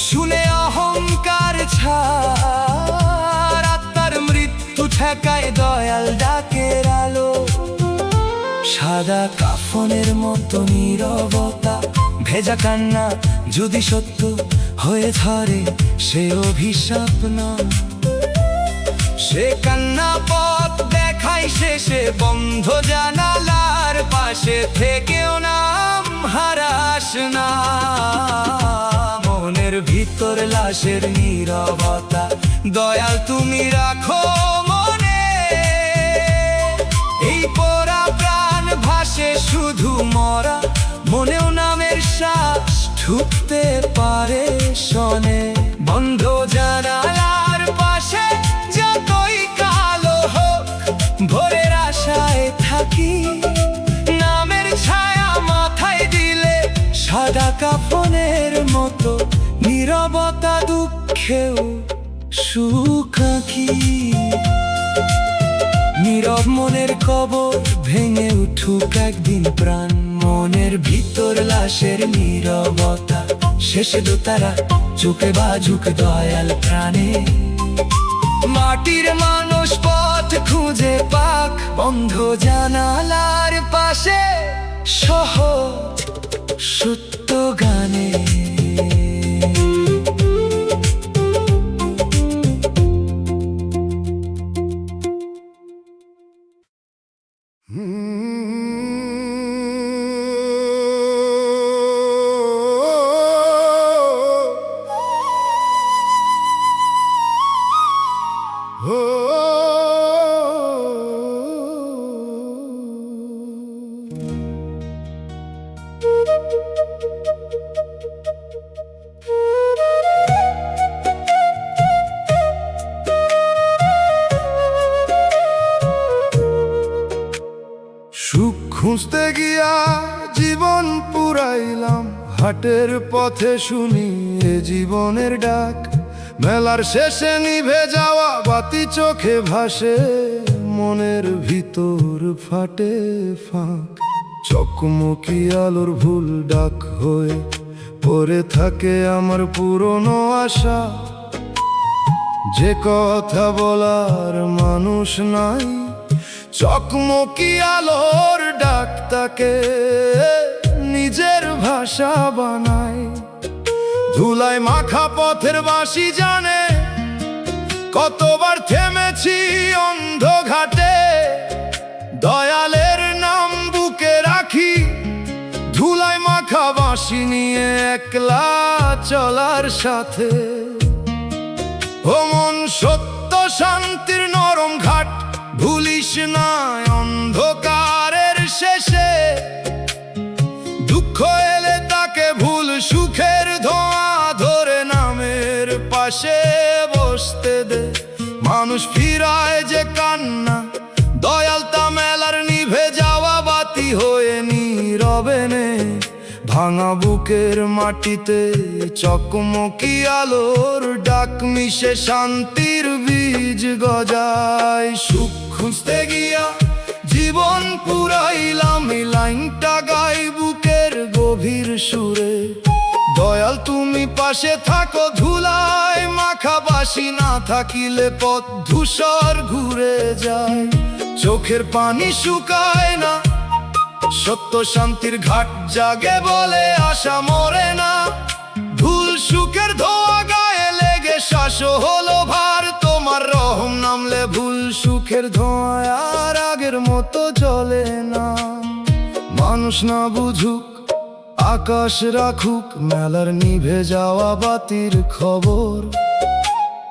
শুনে অহংকার ছাড়, আত্মার মৃত্যু ঠেকায় দয়াল ডাকের আলো। সাদা কাফনের মতো নীরবতা, ভেজা কান্না যদি সত্য হয়ে ধরে সে অভিশাপ না। সে কান্না পথ দেখাই শেষে, বন্ধ জানালার পাশে থেকেও নাম হারাস না। মনের ভিতর লাশের নীরবতা, দয়াল তুমি রাখো মনে। এই পোড়া প্রাণ ভাসে শুধু মরা, মনেও নামের শ্বাস ঢুকতে পারে শনে। বন্ধ জানালার পাশে যতই কালো হোক, ভোরের আশায় থাকি। নামের ছায়া মাথায় দিলে সাদা কাফনের মতো নীরবতা, দুঃখেও সুখ আঁকি। নীরব মনের কবর ভেঙে উঠুক একদিন প্রাণ, মনের ভিতর লাশের নীরবতা, শেষে দোতারা চোখে বাজুক দয়াল প্রাণে। মাটির মানুষ পথ খুঁজে পাক বন্ধ জানালার পাশে সহজ সত্য গানে। সুখ খুঁজতে গিয়া জীবন পুরাইলাম, হাটের পথে শুনি এ জীবনের ডাক। মেলার শেষে নিভে যাওয়া বাতি চোখে ভাসে, মনের ভিতর ফাটে ফাঁক। চকমকি আলোর ভুল ডাক হয়ে পড়ে থাকে আমার পুরনো আশা। যে কথা বলার মানুষ নাই, চকমকি আলোর ডাক তাকে নিজের ভাষা বানায়। ধুলায় মাখা পথের বাঁশি জানে কতবার থেমেছি অন্ধ ঘাটে। দয়ালের নাম বুকে রাখি, ধুলায় মাখা বাঁশি নিয়ে একলা চলার সাথে। ও মন, সত্য শান্তির নরম ঘাট ভুলিস না অন্ধকারের শেষে। দুঃখ এলে তাকে ভুল সুখের ধোঁয়া ধরে নামের পাশে বসতে দে। মানুষ ফিরায় যে কান্না, দয়াল তা মেলার নিভে যাওয়া বাতি হয়ে নীরবে নে। ভাঙা বুকের মাটিতে চকমকি আলোর ডাক মিশে শান্তির বীজ গজায়। সুখ খুঁজতে গিয়া জীবন পুরাইলাম, এই লাইনটা গাই বুকের গভীর সুরে। দয়াল তুমি পাশে থাকো, ধুলায় মাখা বাঁশি না থাকিলে পথ ধূসর ঘুরে যায়। চোখের পানি শুকায় না, সত্য শান্তির ঘাট জাগে বলে আশা মরে না। ভুল সুখের ধোয়া গায়ে লেগে শ্বাস হলো ভার, তোমার রহম নামলে ভুল সুখের ধোঁয়া আর আগের মতো জ্বলে না। মানুষ না বুঝুক, আকাশ রাখুক মেলার নিভে যাওয়া বাতির খবর।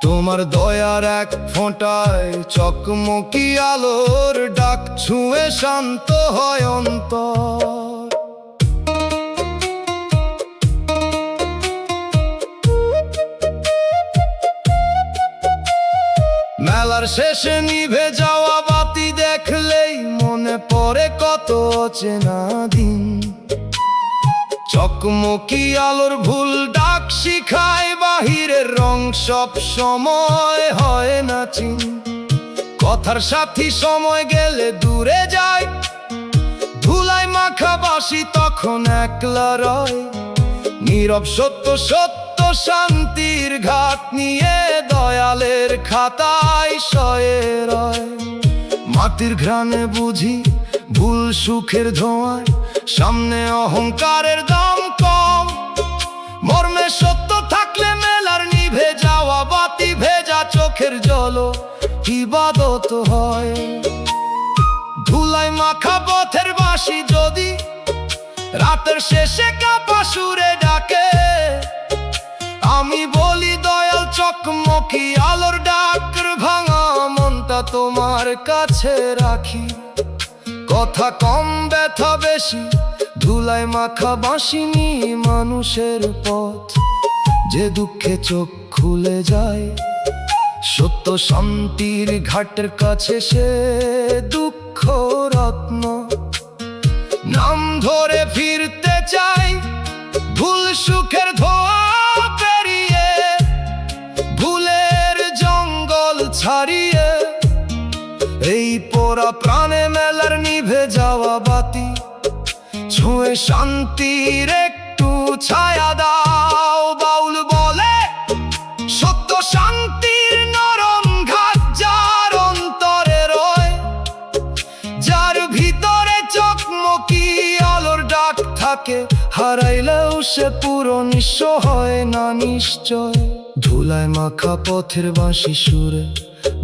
তোমার দয়ার এক ফোঁটায় চকমকি আলোর ডাক ছুঁয়ে শান্ত হয় অন্তর। মেলার শেষে নিভে যাওয়া বাতি দেখলেই মনে পড়ে কত অচেনা দিন। চকমকি আলোর ভুল ডাক শিখায় বাহিরের রং সব সময় হয় না চিন। কথার সাথী সময় গেলে দূরে যায়, ধুলায় মাখা বাঁশি তখন একলা রয়। নীরব সত্য সত্য শান্তির ঘাট নিয়ে দয়ালের খাতায় শয়ে রয়। মাটির ঘ্রাণে বুঝি ভুল সুখের ধোঁয়ায়, সামনে অহংকারের দাম কম। মর্মে সত্য থাকলে মেলার নিভে যাওয়া বাতি ভেজা চোখের জল ইবাদত হয়। ধুলায় মাখা পথের বাঁশি যদি রাতের শেষে কাপা সুরে ডাকে, আমি বলি দয়াল চকমকি আলোর ডাক। ভাঙা মনটা তোমার কাছে রাখি, কথা কম ব্যথা বেশি। ধুলায় মাখা বাঁশি নিয়ে মানুষের পথ, যে দুঃখে চোখ খুলে যায়। সত্য শান্তির ঘাটের কাছে সে দুঃখ রত্ন। নাম ধরে ফিরতে চাই ভুল সুখের ধোঁয়া পেরিয়ে, ভুলের জঙ্গল ছাড়িয়ে। এই পোড়া প্রাণে মেলার নিভে যাওয়া বাতি ছুঁয়ে শান্তির একটু ছায়া দাও। বাউল বলে সত্য শান্তির নরম ঘাট সে পুরো নিঃস্ব হয় না নিশ্চয়। ধুলায় মাখা পথের বাঁশি সুরে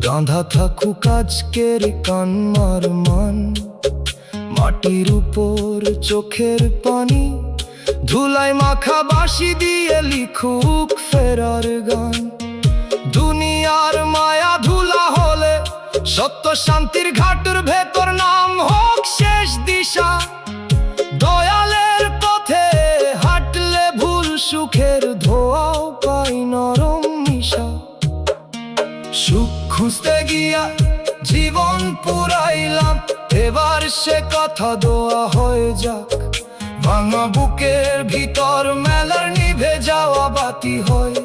গাঁধা থাকুক আজকের কান্নার মান। মাটির উপর চোখের পানি ধুলায় মাখা বাঁশি দিয়ে লিখুক ফেরার গান। দুনিয়ার মায়া ধুলা হলে সত্য শান্তির ঘাটের ভেতর নাম হোক শেষ দিশা। দয়ালের পথে হাঁটলে ভুল সুখের ধোয়াও পাই নরম মিশা। সুখ খুঁজতে গিয়া জীবন পুরাইলাম, এবার সে কথা দোয়া হয়ে যাক। ভাঙা বুকের ভিতর মেলার নিভে যাওয়া বাতি হয়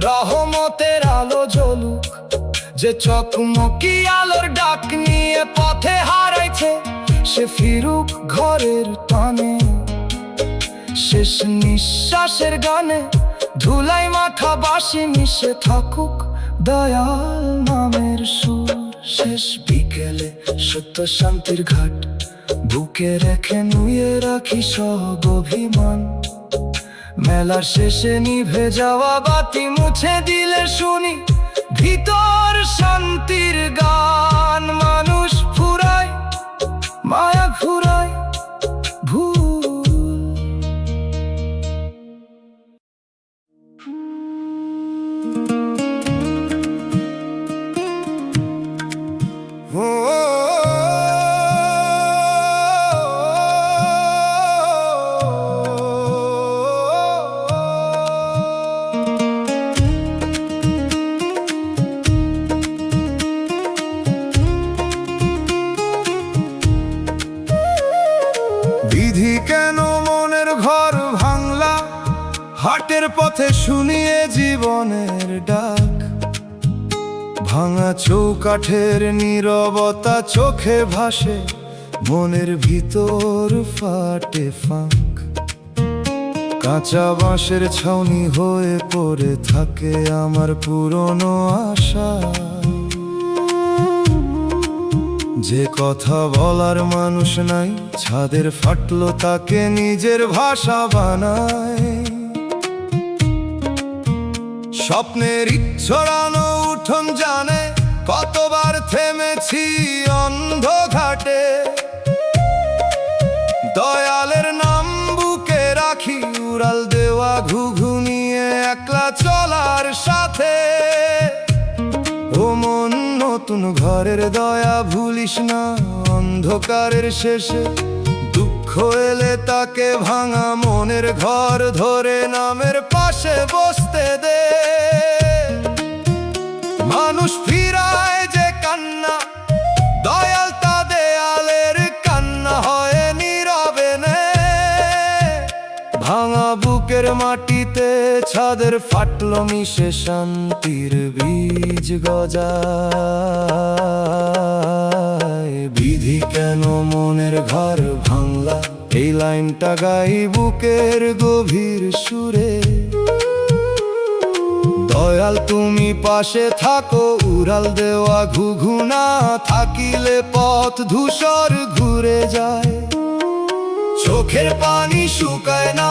রহমতের আলো জ্বলুক। যে চকমকি আলোর ডাক নিয়ে পথে হারাইছে সে ফিরুক ঘরের টানে। শেষ নিঃশ্বাসের গানে ধুলাই মাখা বাঁশি মিশে থাকুক দয়াল নামের সুর। শেষ বিকেলে সত্য শান্তির ঘাট বুকে রেখে নুয়ে রাখি সব অভিমান। মেলার শেষে নিভে যাওয়া বাতি মুছে দিলে শুনি ভিতর শান্তির গান। মানুষ ফুরায় মায়া ঘুরায় ভুল। বিধি কেন মনের ঘর ভাঙলা, হাটের পথে শুনিয়ে জীবনের ডাক। ভাঙা চৌকাঠের নীরবতা চোখে ভাসে, মনের ভিতর ফাটে ফাঁক। কাঁচা বাঁশের ছাউনি হয়ে পড়ে থাকে আমার পুরনো আশা। যে কথা বলার মানুষ নাই, ছাদের ফাটলো তাকে নিজের ভাষা বানায়। স্বপ্নের ছড়ানো উঠোন জানে কতবার থেমেছি অন্ধ ঘাটে। দয়ালের নাম বুকে রাখি উড়াল দেওয়া ঘুঘু নিয়ে একলা চলার সাথে। ও মন নতুন ঘরের দয়া ভুলিস না, অন্ধকারের শেষে দুঃখ এলে তাকে ভাঙা মনের ঘর ধরে নামের পাশে বসতে দে। মানুষ ফিরায় যে কান্না, দয়াল তা দেয়ালের কান্না হয় নীরবে নে। ভাঙা বুকের মাটিতে ছাদের ফাটলো মিশে শান্তির বীজ গজায়। বিধি কেন মনের ঘর ভাঙলা, এই লাইনটা গাই বুকের গভীর সুরে। দয়াল তুমি পাশে থাকো, উড়াল দেওয়া ঘুঘু না থাকিলে পথ ধূসর ঘুরে যায়। চোখের পানি শুকায় না,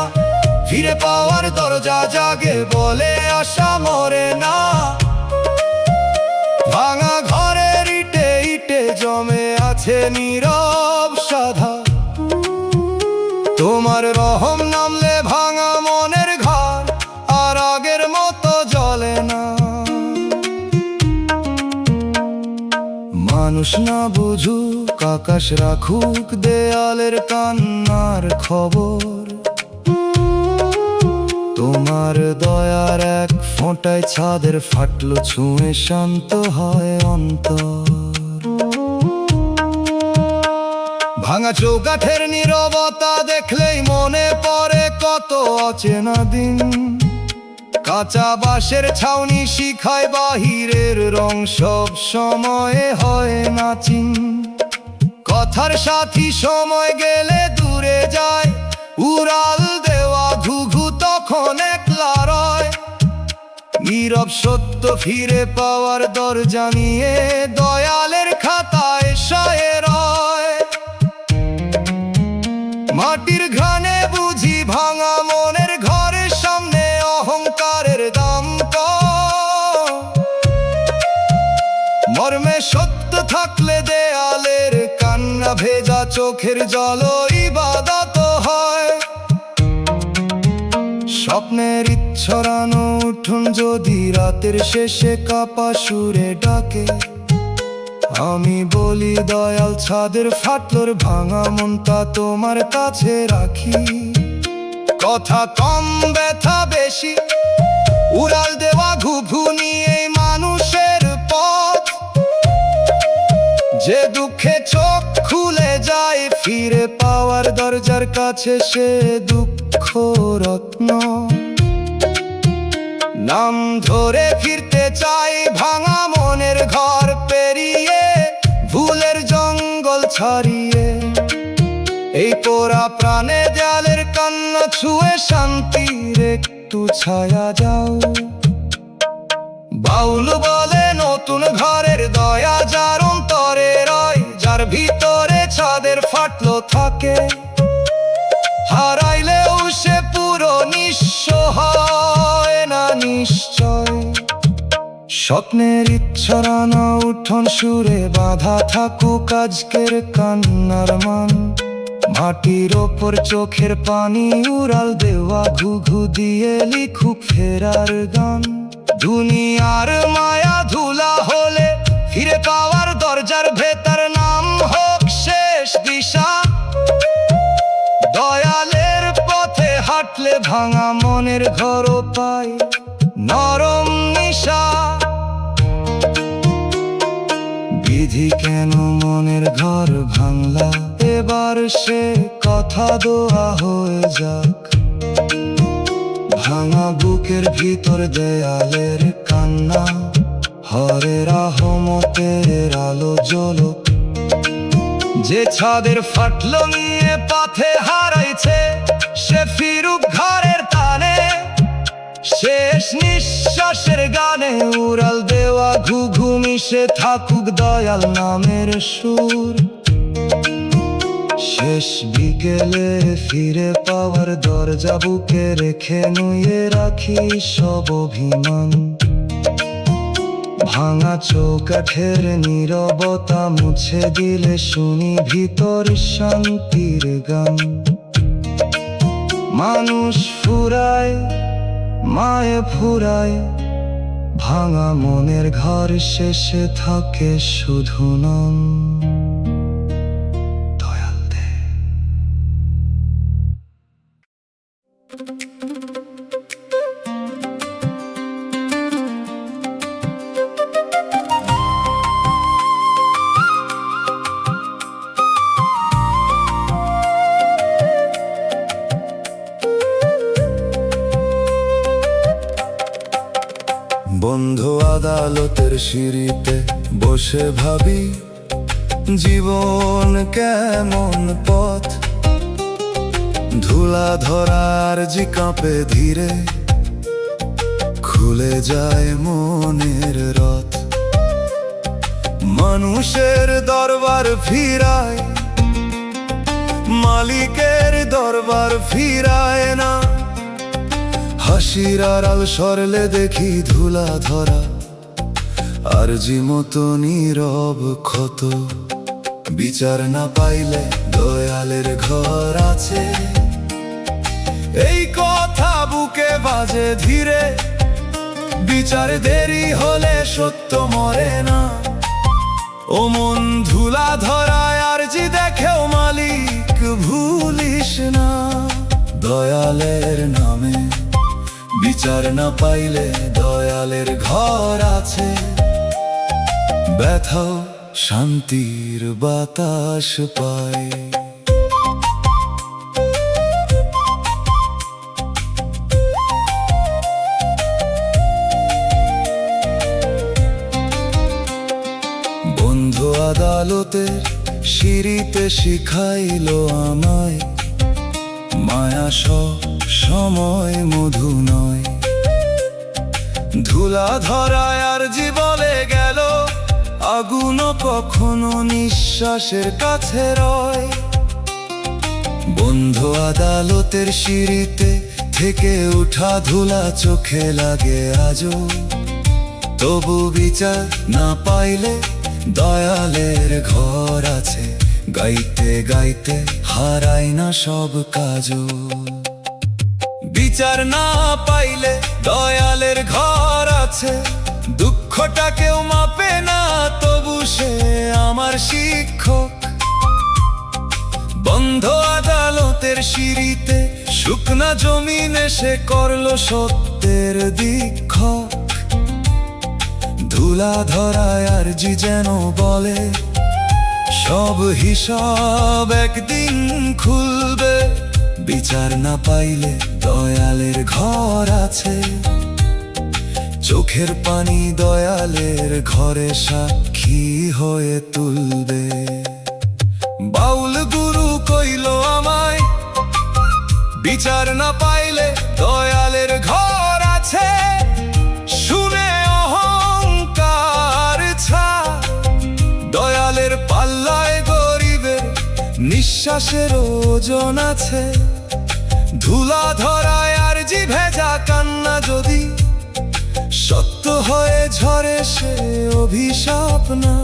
ফিরে পাওয়ার দরজা জাগে, বলে আশা মরে না। ভাঙা ঘরের ইটে ইটে জমে আছে নীরব সাধা। তোমার রহম নামলে ভাঙা মনের ঘর আর আগের মতো জ্বলে না। মানুষ না বুঝুক, আকাশ রাখুক দেয়ালের কান্নার খবর। তোমার দয়ার এক ফোঁটায় ছাদের ফাটলো ছুঁয়ে শান্ত হয় অন্তর। ভাঙা চৌকাঠের নীরবতা দেখলেই মনে পড়ে কত অচেনা দিন। কাঁচা বাঁশের ছাউনি শিখায় বাহিরের রং সব সময়ে হয় না চিন। কথার সাথী সময় গেলে দূরে যায়, উড়াল দেওয়া ঘুঘু তখন একলা রয়। নীরব সত্য ফিরে পাওয়ার দরজা নিয়ে দয়ালের খাতায় শায়ের হয়। মাটির ঘানে বুঝি ভাঙা মনের থাকলে দেয়ালের কান্না ভেজা চোখের জল ইবাদত হয়। স্বপ্নের ইচ্ছরানো উঠুন যদি রাতের শেষে কাপা সুরে ডাকে, আমি বলি দয়াল ছাদের ফাটলোর ভাঙা মনটা তোমার কাছে রাখি। কথা কম ব্যথা বেশি, উড়াল দেওয়া ঘুঘু নিয়ে মানুষের পথ, যে দুঃখে চোখ খুলে যায় ফিরে পাওয়ার দরজার কাছে সে দুঃখ রত্ন। নাম ধরে ফিরতে চাই ভাঙা মনের ঘর পেরিয়ে, ভুলের জঙ্গল ছাড়িয়ে। এই পোড়া প্রাণে দেয়ালের কান্না ছুঁয়ে শান্তির একটু ছায়া যাও। বাউল বলে নতুন ঘরের দয়া যার অন্তরে রয়, যার ভিতরে ছাদের ফাটলো থাকে, হারাইলেও সে পুরো নিঃস্ব হয় না নিশ্চয়। স্বপ্নের ইচ্ছরানো উঠোন সুরে বাঁধা থাকুক আজকের কান্নার মান, মাটির ওপর চোখের পানি উড়াল দেওয়া ঘুঘু দিয়ে লিখুক ফেরার গান। দুনিয়ার মায়া ধুলা হলে ফিরে পাওয়ার দরজার ভেতর নাম হোক শেষ দিশা। দয়ালের পথে হাঁটলে ভাঙা মনের ঘরও পাই নরম নিশা। বিধি কেন মনের ঘর ভাঙলা, এবার সে কথা দোয়া হয়ে যাক। ভাঙা বুকের ভিতর দেয়ালের কান্না, হরে রহমতের আলো জ্বলুক। যে ছাদের ফাটলো নিয়ে পথে হারাইছে সে ফিরুক ঘরের টানে, শেষ নিঃশ্বাসের গানে উড়াল দেওয়া ঘুঘু মিশে থাকুক দয়াল নামের সুর। শেষ বিকেলে ফিরে পাওয়ার দরজা বুকে রেখে নুয়ে রাখি সব অভিমান। ভাঙা চৌকাঠের নীরবতা মুছে দিলে শুনি ভিতর শান্তির গান। মানুষ ফুরায় মায়ে ফুরায়, ভাঙা মনের ঘর শেষে থাকে শুধু নাম। দয়াল দে। বন্ধ আদালতের সিঁড়িতে বসে ভাবি জীবন কেমন পথ। ধুলা ধরার জি কাঁপে ধীরে, খুলে যায় মনের রথ। মানুষের দরবার ফিরায়, মালিকের দরবার ফিরায় না। হাসির আড়াল সরলে দেখি ধুলা ধরা, আরজি মতো নীরব ক্ষত। বিচার না পাইলে দয়ালের ঘর আছে, এই কথা বুকে বাজে ধীরে। বিচার দেরি হলে সত্য মরে না, ও মন ধুলা ধরায় আরজি দেখেও মালিক ভুলিস না। দয়ালের নামে বিচার না পাইলে দয়ালের ঘর আছে, ব্যথাও শান্তির বাতাস পায়। বন্ধু আদালতের সিঁড়িতে শিখাইলো আমায়, মায়া সব সময় মধু নয়। ধুলা ধরায় আর জীবনে গেল, আগুন কখনো নিঃশ্বাসের কাছে রয়। বন্ধ আদালতের সিঁড়িতে থেকে উঠা ধুলা চোখে লাগে আজও, তবু বিচার না পাইলে দয়ালের ঘর আছে, গাইতে গাইতে হারাই না সব কাজল। বিচার না পাইলে দয়ালের ঘর আছে, দুঃখটা কেউ মাপে না, তবু সে আমার শিক্ষক। বন্ধ আদালতের সিঁড়িতে শুকনা জমিনে সে করলো সত্যের দীক্ষক। ধুলা ধরায় আরজি যেন বলে, সব হিসাব একদিন খুলবে। বিচার না পাইলে দয়ালের ঘর আছে, চোখের পানি দয়ালের ঘরে সাক্ষী হয়ে তুলবে। বাউল গুরু কইল আমায়, বিচার না পাইলে দয়ালের ঘর আছে। শুনে অহংকার ছা, দয়ালের পাল্লায় গরিবের নিঃশ্বাসের ওজন আছে। ধুলা ধরায় আরজি ভেজা কান্না যদি সত্য হয়ে ঝরে, সে অভিশাপ না,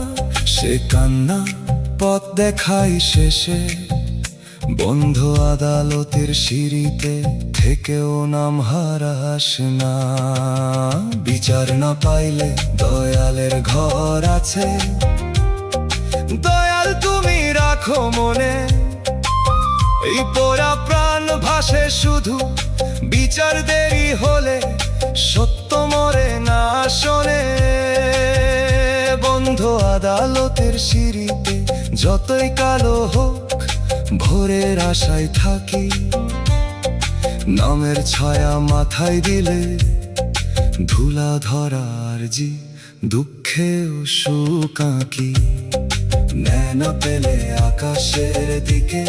সে কান্না পথ দেখাই শেষে। বন্ধ আদালতের সিঁড়িতে থেকেও নাম হারাস না। বিচার না পাইলে দয়ালের ঘর আছে, দয়াল তুমি রাখো মনে। এই পোড়া প্রাণ ভাসে শুধু, বিচার দেরি হলে সত্য মরে না শোনে। বন্ধ আদালতের সিঁড়িতে যতই কালো হোক, ভোরের আশায় থাকি। নামের ছায়া মাথায় দিলে ধুলা ধরা আরজি, দুঃখেও সুখ আঁকি। ন্যায় না পেলে আকাশের দিকে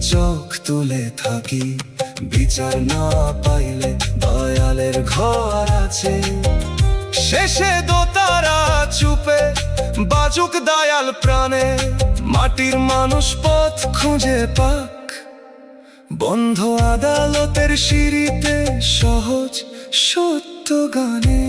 চোখ তুলে থাকি। বিচার না পাইলে দয়ালের ঘর আছে। শেষে দোতারা চুপে বাজুক দয়াল প্রাণে, মাটির মানুষ পথ খুঁজে পাক। বন্ধ আদালতের সিঁড়িতে সহজ সত্য গানে।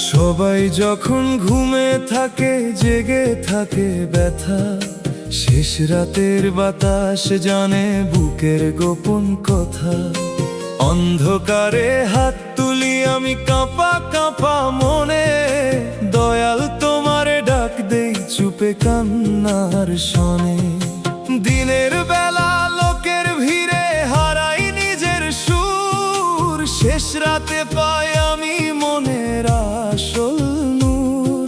সবাই যখন ঘুমে থাকে, জেগে থাকে ব্যথা। শেষ রাতের বাতাস জানে বুকের গোপন কথা। অন্ধকারে হাত তুলি আমি কাঁপা কাঁপা মনে, দয়াল তোমারে ডাক দেই চুপে কান্নার শনে। দিনের বেলা লোকের ভিড়ে হারাই নিজের সুর, শেষ রাতে পাই আমি মনের আসল নূর।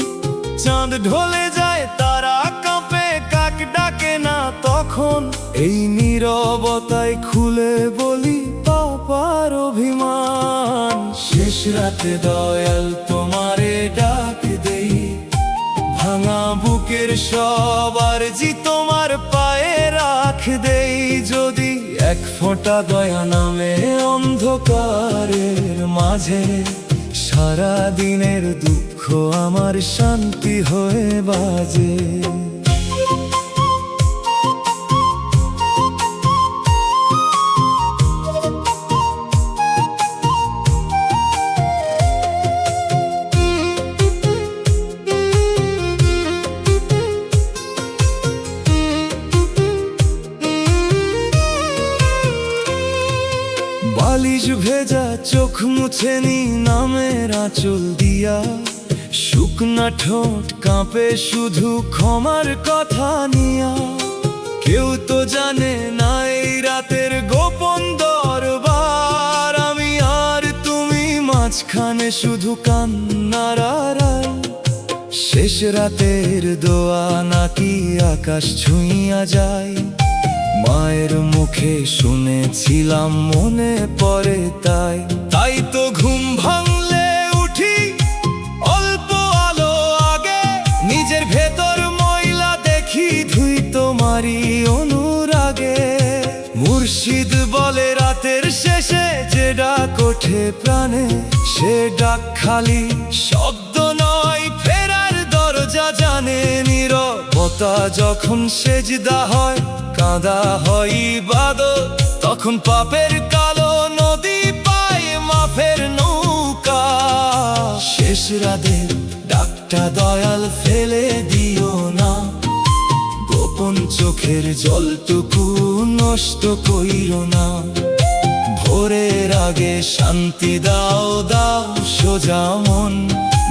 চাঁদ ঢলে যায় তারা কাঁপে, কাক ডাকে না তখন। এই নীরবতায় খুলে বলি পাপার অভিমান। শেষ রাতে দয়াল তোমারে ডাক দেই, ভাঙা বুকের সব আরজি তোমার পায়ে রাখ দেই। যদি এক ফোঁটা দয়া নামে অন্ধকারের মাঝে, সারা দিনের দুঃখ আমার শান্তি হয়ে বাজে। বালিশ ভেজা চোখ মুছে নি নামের আঁচল দিয়া। শুকনা ঠোঁট কাঁপে শুধু ক্ষমার কথা নিয়া। কেউ তো জানে না এই রাতের গোপন দরবার। আমি আর তুমি মাঝখানে শুধু কান্নার আড়াল। শেষ রাতের দোয়া নাকি আকাশ ছুঁইয়া যায়। মায়ের মুখে শুনেছিলাম মনে পড়ে তাই তাই তো ঘুম ভাঙলে উঠি অল্প আলো আগে, নিজের ভেতর ময়লা দেখি ধুই তোমারই অনুরাগে। মুর্শিদ বলে রাতের শেষে যে ডাক ওঠে প্রাণে, সে ডাক খালি শব্দ নয়, ফেরার দরজা জানে। নীরবতা যখন সেজদা হয়, কাঁদা হয় ইবাদত, তখন পাপের কালো নদী পায় মাফের নৌকা। শেষ রাতের ডাকটা দয়াল ফেলে দিও না, গোপন চোখের জলটুকু নষ্ট কইরো না। ভোরের আগে শান্তি দাও দাও সোজা মন,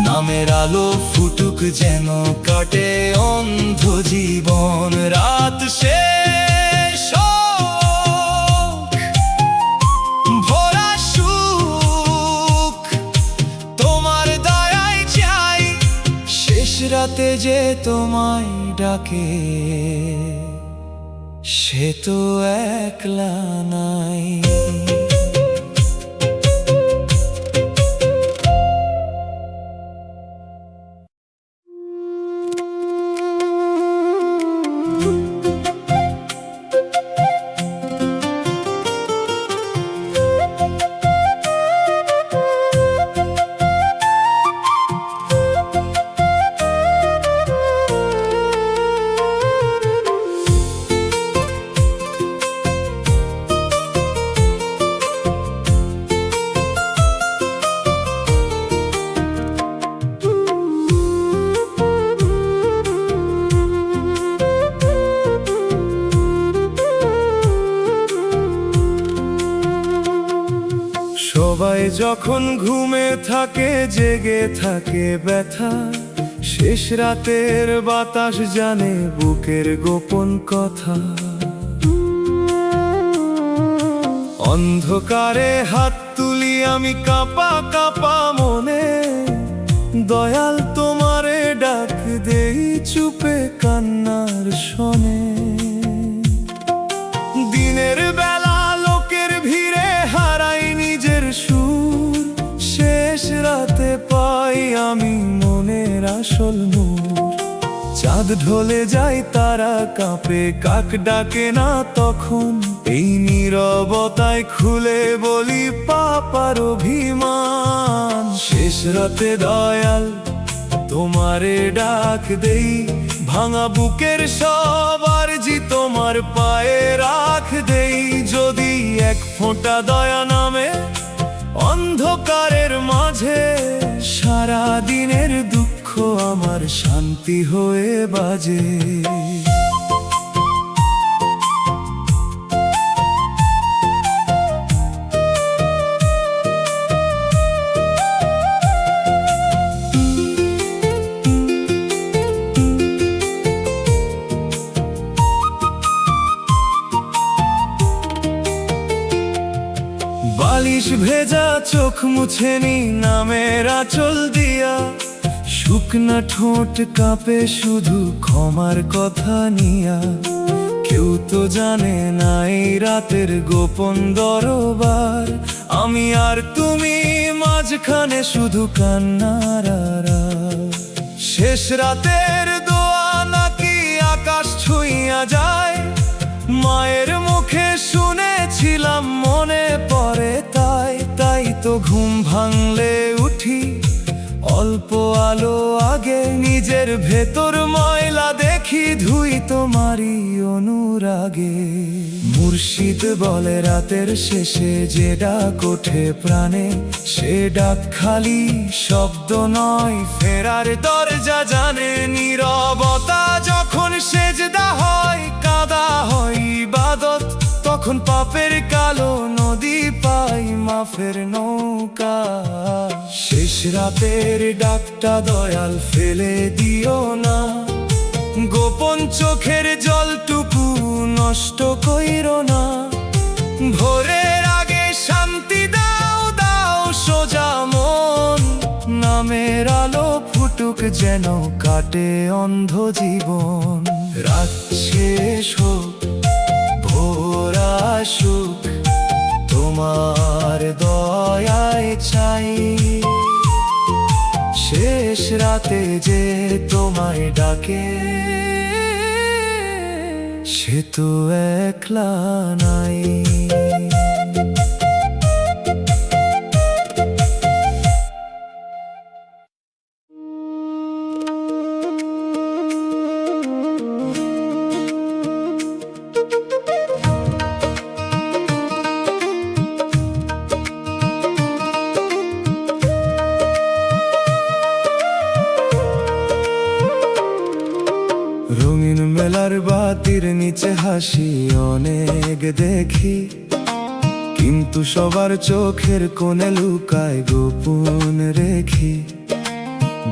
নামের আলো ফুটুক যেন কাটে অন্ধ জীবন। রাত শেষ হোক, ভোরা সুখ তোমার দয়ায় চাই, শেষ রাতে যে তোমায় ডাকে সে তো একলা নাই। সবাই যখন ঘুমে থাকে জেগে থাকে ব্যথা, শেষ রাতের বাতাস জানে বুকের গোপন কথা। অন্ধকারে হাত তুলি আমি কাঁপা কাঁপা মনে, দয়াল তোমারে ডাক দেই চুপে কান্নার শোনে। দিনের বেলা লোকের ভিড়ে হারাই নিজের সুর, শেষ রাতে পাই আমি মনের আসল নূর। চাঁদ ঢলে যায় তারা কাঁপে, কাক ডাকে না তখন, এই নীরবতায় খুলে বলি পাপার অভিমান। শেষ রাতে দয়াল তোমারে ডাক দেই, ভাঙা বুকের সব আরজি তোমার পায়ে রাখ দেই। যদি এক ফোঁটা দয়া নামে অন্ধকারের মাঝে, সারা দিনের দুঃখ আমার শান্তি হয়ে বাজে। বালিশ ভেজা চোখ মুছে নি নামের আঁচল দিয়া, শুকনা ঠোঁট কাঁপে শুধু ক্ষমার কথা নিয়া। কেউ তো জানে না এই রাতের গোপন দরবার, আমি আর তুমি মাঝখানে শুধু কান্নার আরার। শেষ রাতের দোয়া নাকি আকাশ ছুঁইয়া যায়, মায়ের মুখে শুনেছিলাম মনে পড়ে তাই। তাই তো ঘুম ভাঙলে উঠি অল্প আলো আগে, নিজের ভেতর ময়লা দেখি ধুই তোমারই অনুরাগে। মুর্শিদ বলে রাতের শেষে যে ডাক ওঠে প্রাণে, সে ডাক খালি শব্দ নয়, ফেরার দরজা জানে। নীরবতা যখন সেজদা হয়, কাঁদা হয় ইবাদত, তখন পাপের কালো নদী পাই মাফের নৌকা। শেষ রাতের ডাকটা দয়াল ফেলে দিও না, গোপন চোখের জলটুকু নষ্ট কইরো না। ভোরের আগে শান্তি দাও দাও সোজা মন, নামের আলো ফুটুক যেন কাটে অন্ধ জীবন। রাত শেষ হোক, তোমার দয়ায় চাই। শেষ রাতে যে তোমায় ডাকে, সে তো একলা নাই। রঙিন মেলার বাতির নিচে হাসি অনেক দেখি, কিন্তু সবার চোখের কোণে লুকায় গোপন রেখি।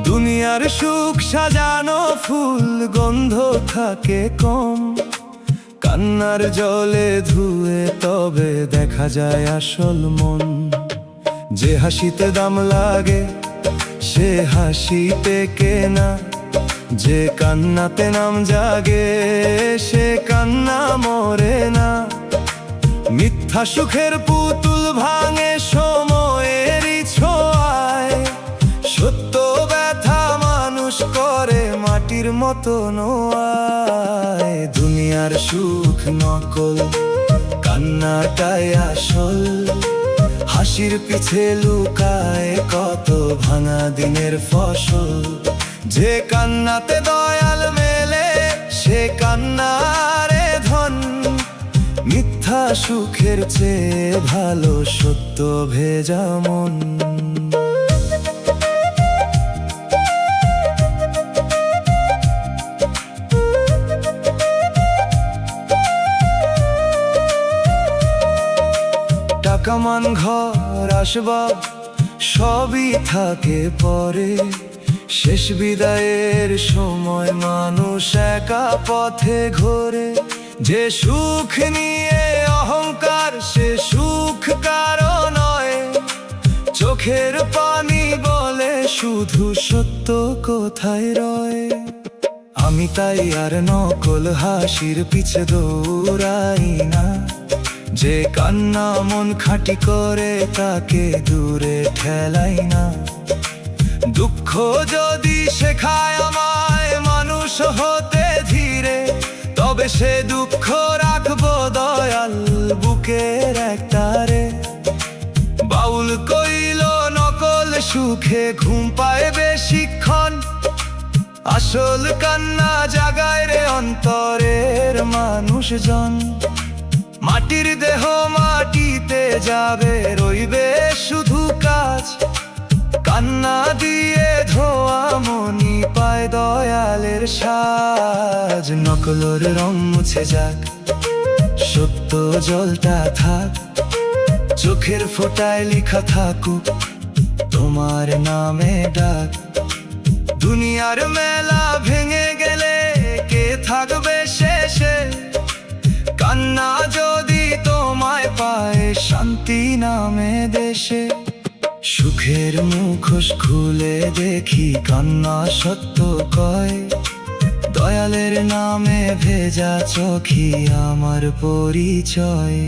দুনিয়ার সুখ সাজানো ফুল গন্ধ থাকে কম, কান্নার জলে ধুয়ে তবে দেখা যায় আসল মন। যে হাসিতে দাম লাগে সে হাসিতে কেনা, যে কান্নাতে নাম জাগে সে কান্না মরে না। মিথ্যা সুখের পুতুল ভাঙে সময়েরই ছোঁয়ায়, সত্য ব্যথা মানুষ করে মাটির মতো নোয়ায়। দুনিয়ার সুখ নকল, কান্নাটাই আসল, হাসির পিছে লুকায় কত ভাঙা দিনের ফসল। যে কান্নাতে দয়াল মেলে সে কান্নারে ধন, মিথ্যা সুখের চেয়ে ভালো সত্য ভেজা মন। টাকা মান ঘর আসবাব সবই থাকে পরে, শেষ বিদায়ের সময় মানুষ একা পথে ঘোরে। যে সুখ নিয়ে অহংকার সে সুখ কারো নয়, চোখের পানি বলে শুধু সত্য কোথায় রয়। আমি তাই আর নকল হাসির পিছে দৌড়াই না, যে কান্না মন খাঁটি করে তাকে দূরে ঠেলাই না। দুঃখ যদি শেখায় আমায় মানুষ হতে ধীরে, তবে সে দুঃখ রাখবো দয়াল বুকের একটারে। বাউল কইল নকল সুখে ঘুম পায় বেশিক্ষণ, আসল কান্না জাগায় রে অন্তরের মানুষজন। মাটির দেহ মাটিতে যাবে, রইবে শুধু কাজ, কান্না দিয়ে ধোয়া মনি পায় দয়ালের সাজ। নকলর রং মুছে যাক, সত্য জলটা থাক, চোখের ফোঁটায় লিখা থাকুক তোমার নামে ডাক। দুনিয়ার মেলা ভেঙে গেলে কে থাকবে শেষে, কান্না যদি তোমায় পায় শান্তি নামে দেশে। সুখের মুখোশ খুলে দেখি কান্না সত্য কয়, দয়ালের নামে ভেজা চোখই আমার পরিচয়।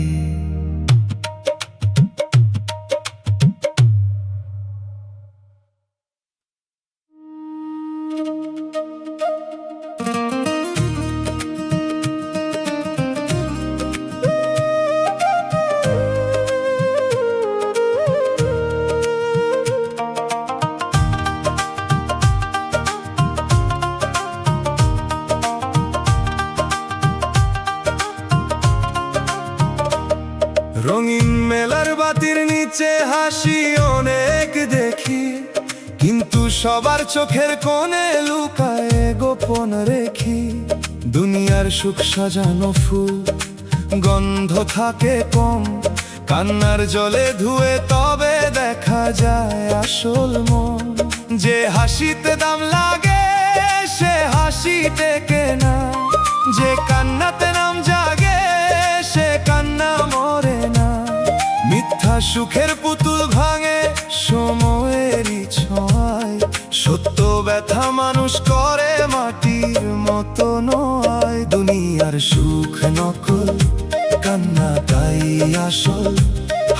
রঙিন মেলার বাতির নিচে হাসি অনেক দেখি, কিন্তু সবার চোখের কোণে লুকায় গোপন রেখি। দুনিয়ার সুখ সাজানো ফুল গন্ধ থাকে কম, কান্নার জলে ধুয়ে তবে দেখা যায় আসল মন। যে হাসিতে দাম লাগে সে হাসিতে কেনা, যে কান্নাতে নাম জাগে সে কান্না মরে না। মিথ্যা সুখের পুতুল ভাঙে সময়েরই ছোঁয়ায়, সত্য ব্যথা মানুষ করে মাটির মতো নয়। দুনিয়ার সুখ নকল, কান্না তাই আসল,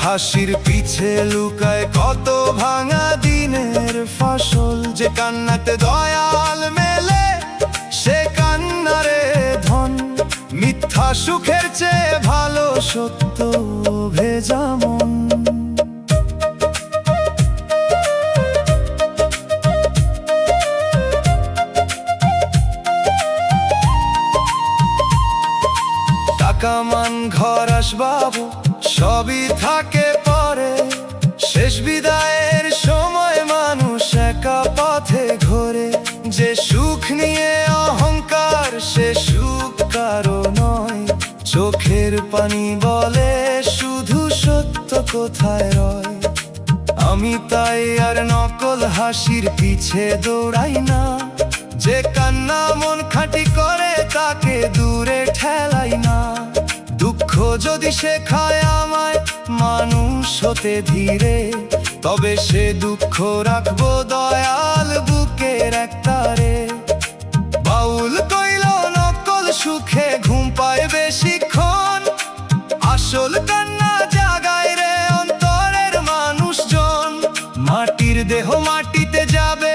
হাসির পিছে লুকায় কত ভাঙা দিনের ফসল, যে কান্নাতে দয়াল মেলে সে কান্নারে ধন। মিথ্যা সুখের চেয়ে ভালো সত্য ভেজা মন। টাকা মান ঘর আসবাব সবই থাকে পরে, শেষ বিদায়ের সময় মানুষ একা পথে ঘোরে। যে সুখ নিয়ে অহংকার সে সুখ কারো নয়, চোখের পানি বলে শুধু সত্য কোথায় রয়। আমি তাই আর নকল হাসির পিছে দৌড়াই না, যে কান্না মন খাঁটি করে তাকে দূরে ঠেলাই না। দুঃখ যদি শেখায় আমায় মানুষ হতে ধীরে, তবে সে দুঃখ রাখবো দয়াল বুকের একতারে। বাউল কইল নকল সুখে ঘুম পায় বেশিক্ষণ, আসল কান্না জাগায় রে অন্তরের মানুষজন। মাটির দেহ মাটিতে যাবে,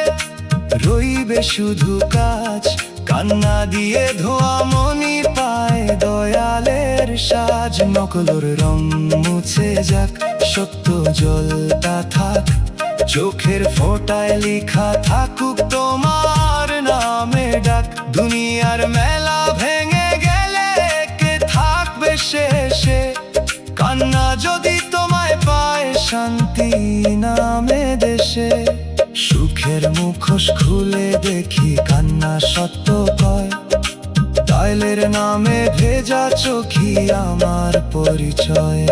রইবে শুধু কাজ, কান্না দিয়ে ধোয়া মনি পায় দয়ালের সাজ। নকলর রং মুছে যাক, সত্য জলটা থাক, চোখের ফোঁটায় লেখা থাকুক তোমার নামে ডাক। দুনিয়ার মেলা ভেঙে গেলে কে থাকবে শেষে, কান্না যদি তোমায় পায় শান্তি নামে দেশে। সুখের মুখোশ খুলে দেখি কান্না সত্য কয়, দয়ালের নামে ভেজা চোখি আমার পরিচয়।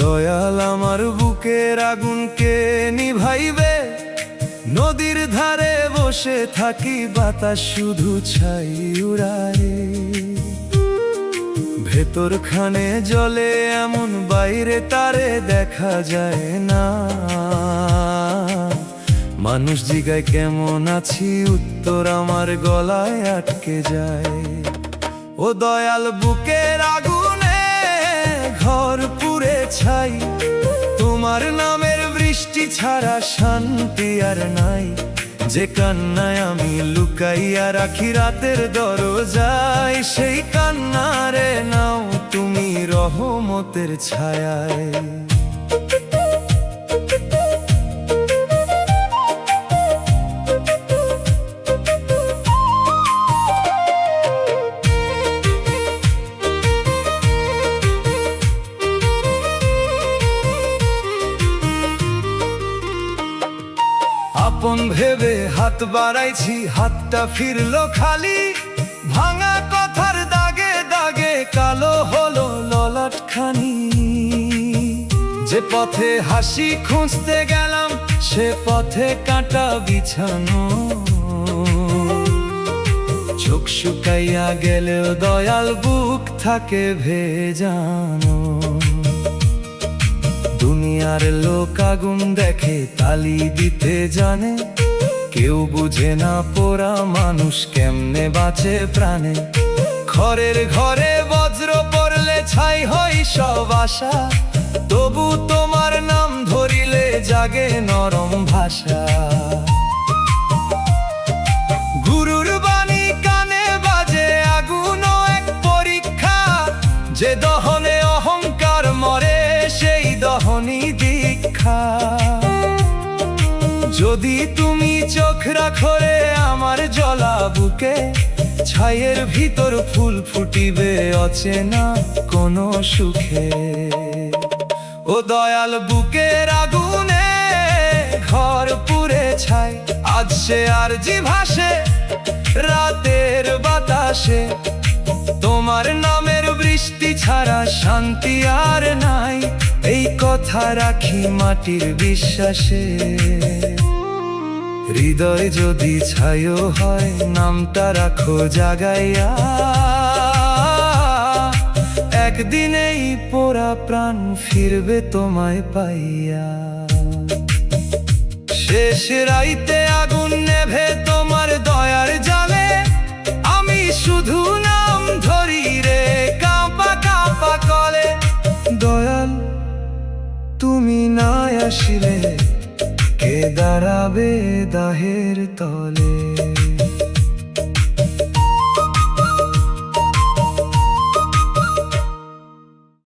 দয়াল আমার বুকের আগুনকে নিভাইবে, নদীর ধারে বসে থাকি বাতাস শুধু ছাই উড়ায়। ভেতর খানে জলে এমন বাইরে তারে দেখা যায় না। মানুষ জিগায় কেমন আছি, উত্তর আমার গলায় আটকে যায়। ও দয়াল বুকের আগুনে ঘর পুড়ে ছাই, তোমার নামের বৃষ্টি ছাড়া শান্তি আর নাই। যে কান্নায় আমি লুকাইয়া রাখি রাতের দরজায়, সেই কান্নারে নাও তুমি রহমতের ছায়ায়। আপন ভেবে হাত বাড়াইছি, হাতটা ফিরলো খালি। ভাঙা কথার দাগে দাগে কালো হলো ললাটখানি। যে পথে হাসি খুঁজতে গেলাম সে পথে কাঁটা বিছানো। চোখ শুকাইয়া গেলেও দয়াল বুক থাকে ভেজানো। দুনিয়ার লোক আগুন দেখে তালি দিতে জানে, কেউ বুঝে না পোড়া মানুষ কেমনে বাঁচে প্রাণে। খড়ের ঘরে বজ্র পড়লে ছাই হয় সব আশা, তবু তোমার নাম ধরিলে জাগে নরম ভাষা। গুরুর বাণী কানে বাজে, আগুনও এক পরীক্ষা। যে দহনে অহংকার মরে সেই দহনই দীক্ষা। যদি তুমি চোখ রাখো রে আমার জ্বলা বুকে, ছাইয়ের ভিতর ফুল ফুটিবে অচেনা কোনো সুখে। ও দয়াল বুকের আগুনে ঘর পুরে ছাই। আজ সে আর জি ভাসে রাতের বাতাসে, তোমার নামের বৃষ্টি ছাড়া শান্তি আর নাই। এই কথা রাখি মাটির বিশ্বাসে, হৃদয় যদি ছাইও হয় নামটা রাখো জাগাইয়া। একদিন এই পোড়া প্রাণ ফিরবে তোমায় পাইয়া। শেষ রাইতে আগুন নেভে তোমার দয়ার জালে, আমি শুধু নাম ধরি রে কাঁপা কাঁপা কলে। দয়াল তুমি না আসিলে কে দাঁড়াবে দাহের তলে।